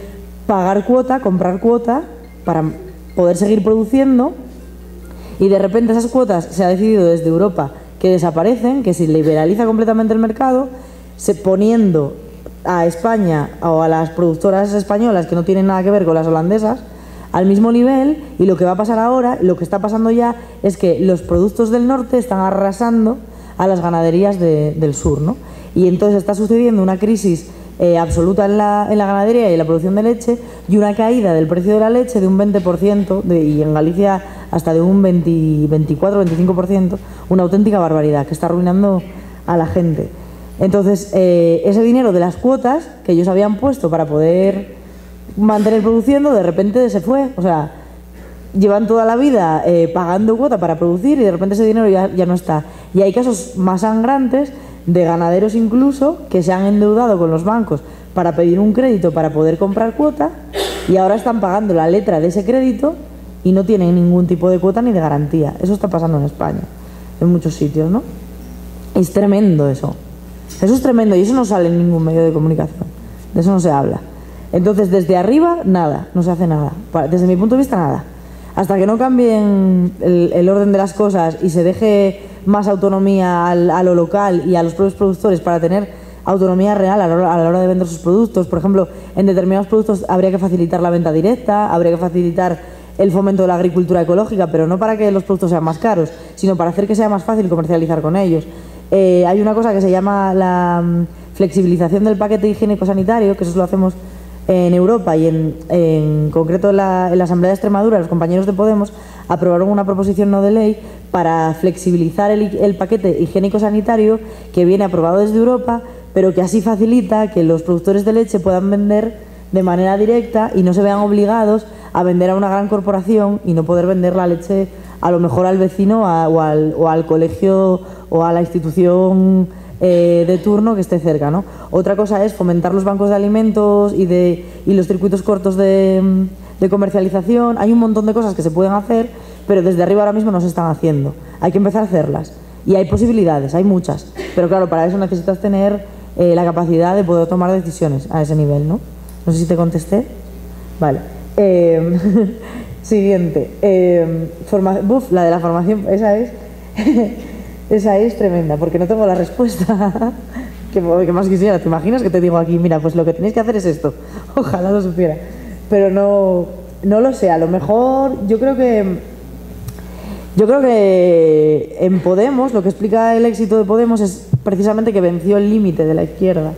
pagar cuota, comprar cuota, para poder seguir produciendo, y de repente esas cuotas se ha decidido desde Europa que desaparecen, que se liberaliza completamente el mercado, poniendo a España o a las productoras españolas, que no tienen nada que ver con las holandesas, al mismo nivel. Y lo que va a pasar ahora, lo que está pasando ya, es que los productos del norte están arrasando a las ganaderías del sur, ¿no? Y entonces está sucediendo una crisis absoluta en la ganadería y en la producción de leche, y una caída del precio de la leche de un 20%, y en Galicia hasta de un 24-25%, una auténtica barbaridad que está arruinando a la gente. Entonces, ese dinero de las cuotas que ellos habían puesto para poder mantener produciendo, de repente se fue. O sea, llevan toda la vida pagando cuota para producir y de repente ese dinero ya no está. Y hay casos más sangrantes de ganaderos incluso que se han endeudado con los bancos para pedir un crédito para poder comprar cuota y ahora están pagando la letra de ese crédito y no tienen ningún tipo de cuota ni de garantía. Eso está pasando en España, en muchos sitios, ¿no? Es tremendo eso. Eso es tremendo y eso no sale en ningún medio de comunicación. De eso no se habla. Entonces, desde arriba, nada, no se hace nada. Desde mi punto de vista, nada. Hasta que no cambien el orden de las cosas y se deje más autonomía a lo local y a los propios productores para tener autonomía real a la hora de vender sus productos. Por ejemplo, en determinados productos habría que facilitar la venta directa, habría que facilitar el fomento de la agricultura ecológica, pero no para que los productos sean más caros, sino para hacer que sea más fácil comercializar con ellos. Hay una cosa que se llama la flexibilización del paquete higiénico-sanitario, que eso lo hacemos en Europa y en concreto en la Asamblea de Extremadura, los compañeros de Podemos aprobaron una proposición no de ley para flexibilizar el paquete higiénico-sanitario que viene aprobado desde Europa, pero que así facilita que los productores de leche puedan vender de manera directa y no se vean obligados a vender a una gran corporación y no poder vender la leche a lo mejor al vecino o al colegio o a la institución de turno que esté cerca, ¿no? Otra cosa es fomentar los bancos de alimentos y los circuitos cortos de comercialización. Hay un montón de cosas que se pueden hacer, pero desde arriba ahora mismo no se están haciendo. Hay que empezar a hacerlas. Y hay posibilidades, hay muchas. Pero claro, para eso necesitas tener la capacidad de poder tomar decisiones a ese nivel, ¿no? No sé si te contesté. Vale. Siguiente. La de la formación, esa es tremenda, porque no tengo la respuesta que más quisiera. ¿Te imaginas que te digo aquí, mira, pues lo que tenéis que hacer es esto? Ojalá lo supiera. Pero no lo sé. A lo mejor yo creo que en Podemos, lo que explica el éxito de Podemos es precisamente que venció el límite de la izquierda.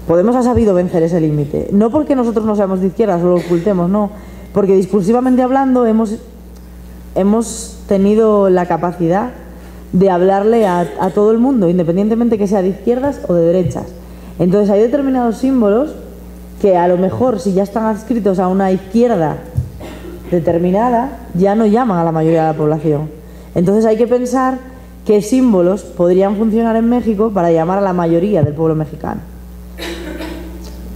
Podemos ha sabido vencer ese límite. No porque nosotros no seamos de izquierda, solo lo ocultemos, no. Porque discursivamente hablando hemos tenido la capacidad de hablarle a todo el mundo, independientemente que sea de izquierdas o de derechas. Entonces hay determinados símbolos que a lo mejor, si ya están adscritos a una izquierda determinada, ya no llaman a la mayoría de la población. Entonces hay que pensar qué símbolos podrían funcionar en México para llamar a la mayoría del pueblo mexicano.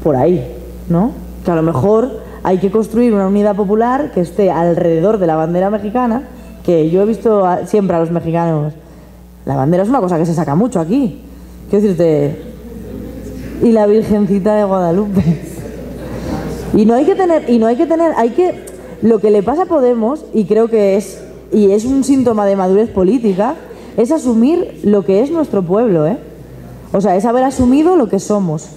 Por ahí, ¿no? Que a lo mejor hay que construir una unidad popular que esté alrededor de la bandera mexicana, que yo he visto siempre a los mexicanos. La bandera es una cosa que se saca mucho aquí. Quiero decirte, y la Virgencita de Guadalupe. Lo que le pasa a Podemos, y creo que es un síntoma de madurez política, es asumir lo que es nuestro pueblo, ¿eh? O sea, es haber asumido lo que somos.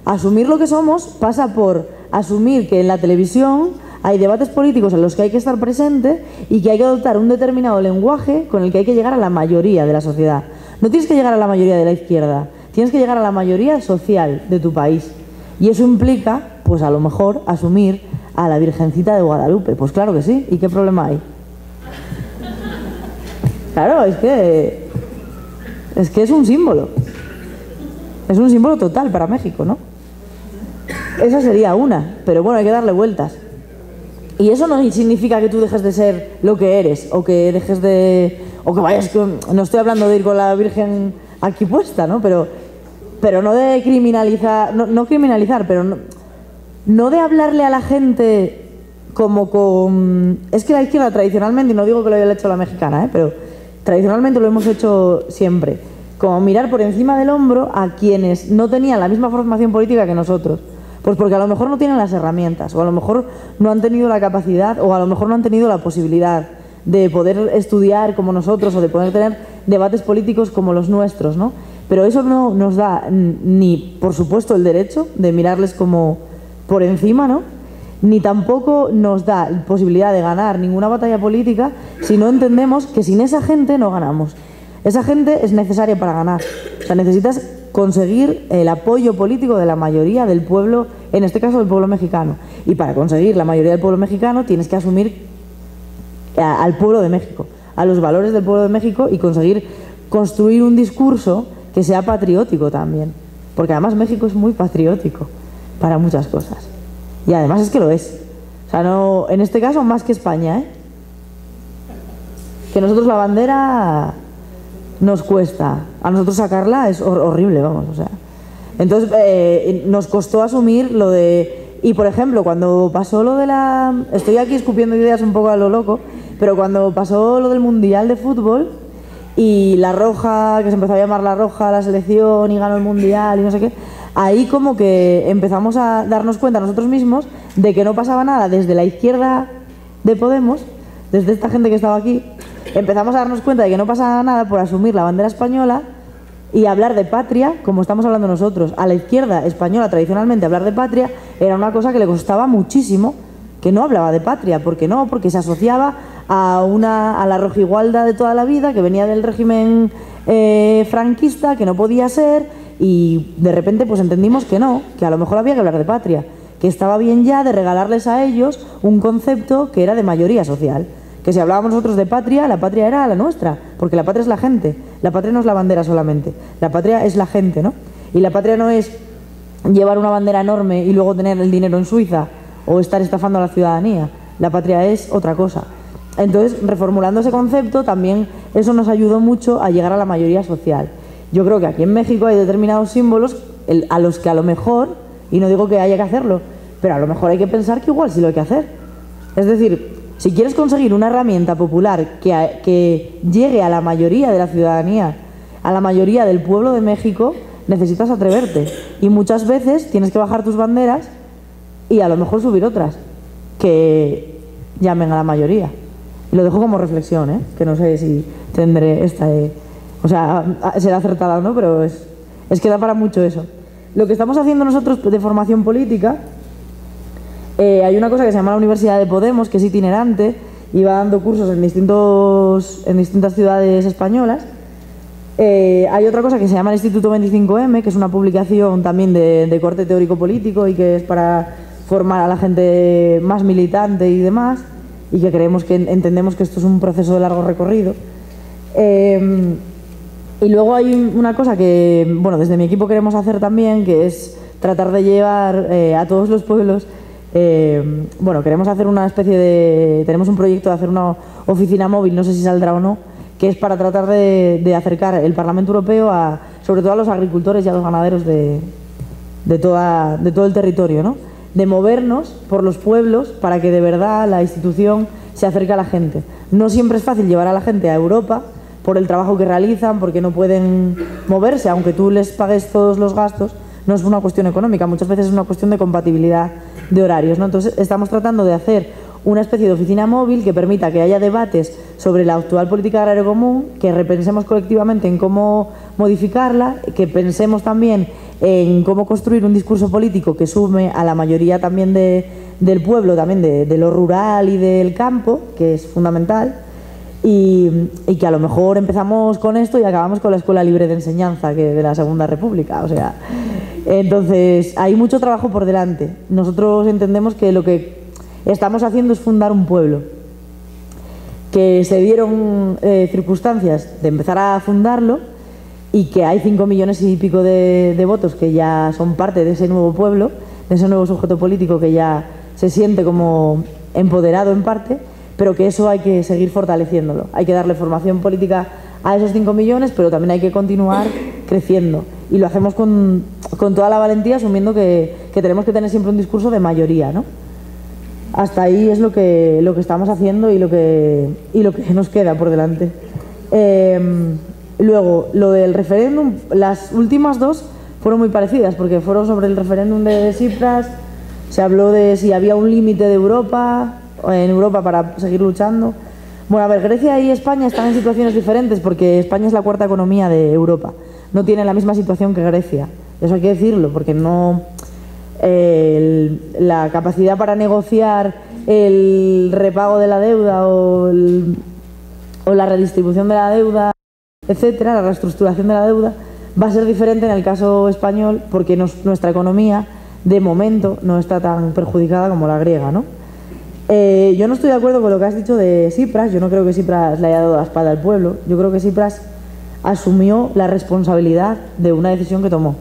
Asumir lo que somos pasa por asumir que en la televisión hay debates políticos en los que hay que estar presente y que hay que adoptar un determinado lenguaje con el que hay que llegar a la mayoría de la sociedad. No tienes que llegar a la mayoría de la izquierda, tienes que llegar a la mayoría social de tu país. Y eso implica, pues a lo mejor, asumir a la Virgencita de Guadalupe. Pues claro que sí. ¿Y qué problema hay? Claro, es que es un símbolo. Es un símbolo total para México, ¿no? Esa sería una, pero bueno, hay que darle vueltas. Y eso no significa que tú dejes de ser lo que eres, o que dejes de... o que vayas con... No estoy hablando de ir con la Virgen aquí puesta, ¿no? Pero no de criminalizar... No criminalizar, pero no de hablarle a la gente como con... Es que la izquierda tradicionalmente, y no digo que lo haya hecho la mexicana, pero tradicionalmente lo hemos hecho siempre, como mirar por encima del hombro a quienes no tenían la misma formación política que nosotros. Pues porque a lo mejor no tienen las herramientas, o a lo mejor no han tenido la capacidad, o a lo mejor no han tenido la posibilidad de poder estudiar como nosotros, o de poder tener debates políticos como los nuestros, ¿no? Pero eso no nos da ni, por supuesto, el derecho de mirarles como por encima, ¿no? Ni tampoco nos da la posibilidad de ganar ninguna batalla política si no entendemos que sin esa gente no ganamos. Esa gente es necesaria para ganar. O sea, necesitas conseguir el apoyo político de la mayoría del pueblo, en este caso del pueblo mexicano. Y para conseguir la mayoría del pueblo mexicano tienes que asumir al pueblo de México, a los valores del pueblo de México, y conseguir construir un discurso que sea patriótico también, porque además México es muy patriótico para muchas cosas, y además es que lo es. O sea, no, en este caso más que España, que nosotros la bandera nos cuesta, a nosotros sacarla es horrible, vamos, o sea. Entonces nos costó asumir lo de... Y por ejemplo, cuando pasó lo de la... Estoy aquí escupiendo ideas un poco a lo loco, pero cuando pasó lo del Mundial de Fútbol y la Roja, que se empezó a llamar la Roja, la selección, y ganó el Mundial y no sé qué, ahí como que empezamos a darnos cuenta nosotros mismos de que no pasaba nada desde la izquierda de Podemos, desde esta gente que estaba aquí, empezamos a darnos cuenta de que no pasaba nada por asumir la bandera española y hablar de patria como estamos hablando nosotros. A la izquierda española tradicionalmente hablar de patria era una cosa que le costaba muchísimo, que no hablaba de patria. ¿Por qué no? Porque se asociaba a la rojigualda de toda la vida, que venía del régimen franquista, que no podía ser, y de repente pues entendimos que no, que a lo mejor había que hablar de patria, que estaba bien ya de regalarles a ellos un concepto que era de mayoría social. Que si hablábamos nosotros de patria, la patria era la nuestra, porque la patria es la gente, la patria no es la bandera solamente, la patria es la gente, ¿no? Y la patria no es llevar una bandera enorme y luego tener el dinero en Suiza o estar estafando a la ciudadanía, la patria es otra cosa. Entonces, reformulando ese concepto, también eso nos ayudó mucho a llegar a la mayoría social. Yo creo que aquí en México hay determinados símbolos a los que a lo mejor, y no digo que haya que hacerlo, pero a lo mejor hay que pensar que igual sí lo hay que hacer. Es decir, si quieres conseguir una herramienta popular que llegue a la mayoría de la ciudadanía, a la mayoría del pueblo de México, necesitas atreverte. Y muchas veces tienes que bajar tus banderas y a lo mejor subir otras que llamen a la mayoría. Y lo dejo como reflexión, que no sé si tendré esta... o sea, será acertada o no, pero es que da para mucho eso. Lo que estamos haciendo nosotros de formación política... hay una cosa que se llama la Universidad de Podemos, que es itinerante y va dando cursos en distintas ciudades españolas. Hay otra cosa que se llama el Instituto 25M, que es una publicación también de corte teórico-político y que es para formar a la gente más militante y demás, y que entendemos que esto es un proceso de largo recorrido. Y luego hay una cosa que, bueno, desde mi equipo queremos hacer también, que es tratar de llevar a todos los pueblos. Bueno, queremos hacer una especie de... Tenemos un proyecto de hacer una oficina móvil, no sé si saldrá o no, que es para tratar de acercar el Parlamento Europeo sobre todo a los agricultores y a los ganaderos de todo el territorio, ¿no? De movernos por los pueblos para que de verdad la institución se acerque a la gente. No siempre es fácil llevar a la gente a Europa por el trabajo que realizan, porque no pueden moverse, aunque tú les pagues todos los gastos. No es una cuestión económica, muchas veces es una cuestión de compatibilidad de horarios, ¿no? Entonces estamos tratando de hacer una especie de oficina móvil que permita que haya debates sobre la actual política agraria común, que repensemos colectivamente en cómo modificarla, que pensemos también en cómo construir un discurso político que sume a la mayoría también del pueblo, también de lo rural y del campo, que es fundamental, y que a lo mejor empezamos con esto y acabamos con la Escuela Libre de Enseñanza de la Segunda República, o sea... Entonces, hay mucho trabajo por delante. Nosotros entendemos que lo que estamos haciendo es fundar un pueblo, que se dieron circunstancias de empezar a fundarlo y que hay 5 millones y pico de votos que ya son parte de ese nuevo pueblo, de ese nuevo sujeto político que ya se siente como empoderado en parte, pero que eso hay que seguir fortaleciéndolo. Hay que darle formación política a esos 5 millones, pero también hay que continuar creciendo. Y lo hacemos con toda la valentía, asumiendo que tenemos que tener siempre un discurso de mayoría, ¿no? Hasta ahí es lo que estamos haciendo y lo que nos queda por delante. Luego, lo del referéndum, las últimas dos fueron muy parecidas, porque fueron sobre el referéndum de Tsipras. Se habló de si había un límite de en Europa para seguir luchando. Bueno, a ver, Grecia y España están en situaciones diferentes, porque España es la cuarta economía de Europa. No tiene la misma situación que Grecia. Eso hay que decirlo, porque no la capacidad para negociar el repago de la deuda o la redistribución de la deuda, etcétera, la reestructuración de la deuda, va a ser diferente en el caso español, porque nuestra economía, de momento, no está tan perjudicada como la griega, ¿no? Yo no estoy de acuerdo con lo que has dicho de Tsipras. Yo no creo que Tsipras le haya dado la espalda al pueblo. Yo creo que Tsipras asumió la responsabilidad de una decisión que tomó.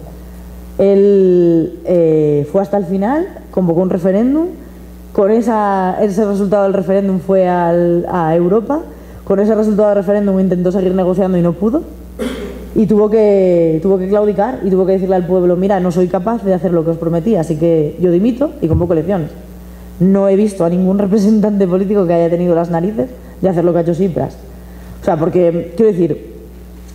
Él fue hasta el final, convocó un referéndum, con ese resultado del referéndum fue a Europa, con ese resultado del referéndum intentó seguir negociando y no pudo, y tuvo que claudicar y tuvo que decirle al pueblo: mira, no soy capaz de hacer lo que os prometí, así que yo dimito y convoco elecciones. No he visto a ningún representante político que haya tenido las narices de hacer lo que ha hecho Tsipras. O sea, porque, quiero decir,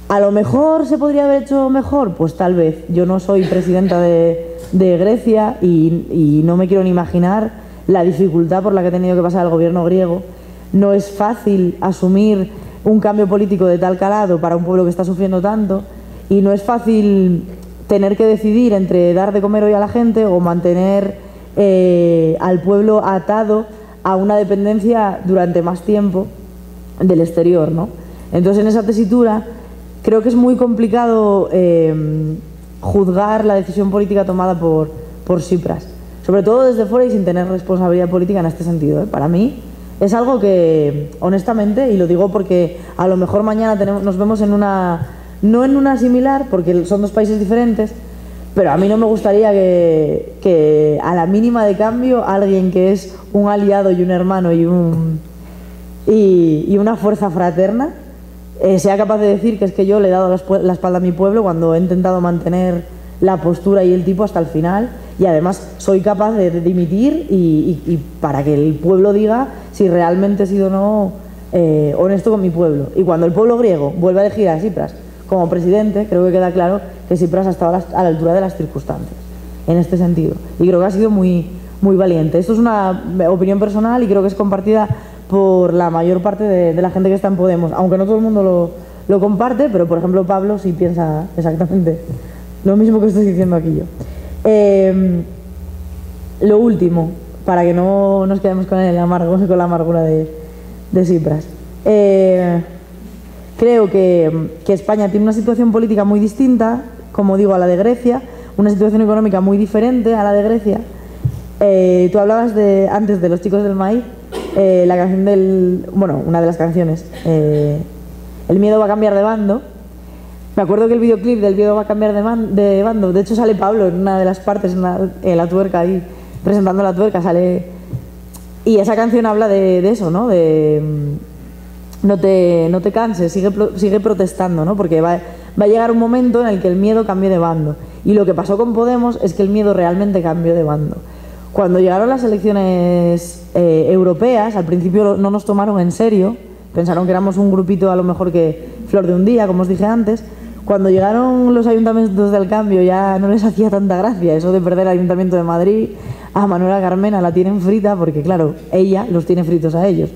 a lo mejor se podría haber hecho mejor, pues tal vez. Yo no soy presidenta de Grecia y no me quiero ni imaginar la dificultad por la que ha tenido que pasar el gobierno griego. No es fácil asumir un cambio político de tal calado para un pueblo que está sufriendo tanto, y no es fácil tener que decidir entre dar de comer hoy a la gente o mantener al pueblo atado a una dependencia durante más tiempo del exterior, ¿no? Entonces, en esa tesitura creo que es muy complicado juzgar la decisión política tomada por Tsipras, sobre todo desde fuera y sin tener responsabilidad política en este sentido, ¿eh? Para mí es algo que, honestamente, y lo digo porque a lo mejor mañana nos vemos en una, no en una similar, porque son dos países diferentes, pero a mí no me gustaría que a la mínima de cambio alguien que es un aliado y un hermano y una fuerza fraterna sea capaz de decir que es que yo le he dado la espalda a mi pueblo cuando he intentado mantener la postura y el tipo hasta el final, y además soy capaz de dimitir y para que el pueblo diga si realmente he sido o no honesto con mi pueblo. Y cuando el pueblo griego vuelve a elegir a Tsipras como presidente, creo que queda claro que Tsipras ha estado a la altura de las circunstancias en este sentido, y creo que ha sido muy, muy valiente. Esto es una opinión personal y creo que es compartida por la mayor parte de la gente que está en Podemos, aunque no todo el mundo lo comparte, pero por ejemplo Pablo sí piensa exactamente lo mismo que estoy diciendo aquí yo. Lo último, para que no nos quedemos con la amargura de Tsipras. Creo que España tiene una situación política muy distinta, como digo, a la de Grecia, una situación económica muy diferente a la de Grecia. Tú hablabas antes de Los Chicos del Maíz, la canción una de las canciones, El miedo va a cambiar de bando. Me acuerdo que el videoclip del miedo va a cambiar de bando, de hecho sale Pablo en una de las partes, en la tuerca ahí, presentando la tuerca, sale. Y esa canción habla de eso, ¿no? De no te canses, sigue protestando, ¿no? Porque va a llegar un momento en el que el miedo cambie de bando. Y lo que pasó con Podemos es que el miedo realmente cambió de bando. Cuando llegaron las elecciones europeas, al principio no nos tomaron en serio, pensaron que éramos un grupito a lo mejor que flor de un día, como os dije antes. Cuando llegaron los ayuntamientos del cambio ya no les hacía tanta gracia eso de perder el Ayuntamiento de Madrid. A Manuela Carmena la tienen frita porque, claro, ella los tiene fritos a ellos.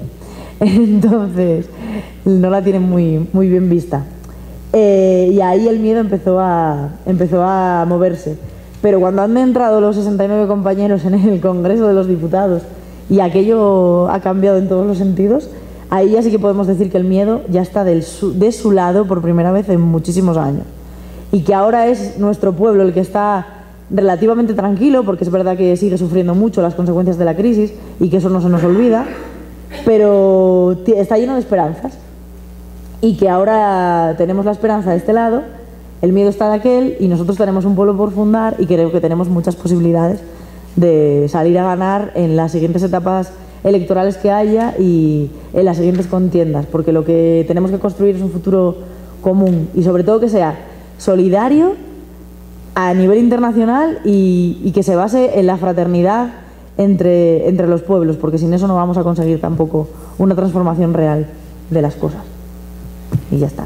Entonces, no la tienen muy, muy bien vista. Y ahí el miedo empezó a moverse. Pero cuando han entrado los 69 compañeros en el Congreso de los Diputados y aquello ha cambiado en todos los sentidos, ahí ya sí que podemos decir que el miedo ya está de su lado por primera vez en muchísimos años. Y que ahora es nuestro pueblo el que está relativamente tranquilo, porque es verdad que sigue sufriendo mucho las consecuencias de la crisis y que eso no se nos olvida, pero está lleno de esperanzas. Y que ahora tenemos la esperanza de este lado, el miedo está de aquel, y nosotros tenemos un pueblo por fundar y creo que tenemos muchas posibilidades de salir a ganar en las siguientes etapas electorales que haya y en las siguientes contiendas, porque lo que tenemos que construir es un futuro común y sobre todo que sea solidario a nivel internacional y que se base en la fraternidad entre los pueblos, porque sin eso no vamos a conseguir tampoco una transformación real de las cosas. Y ya está.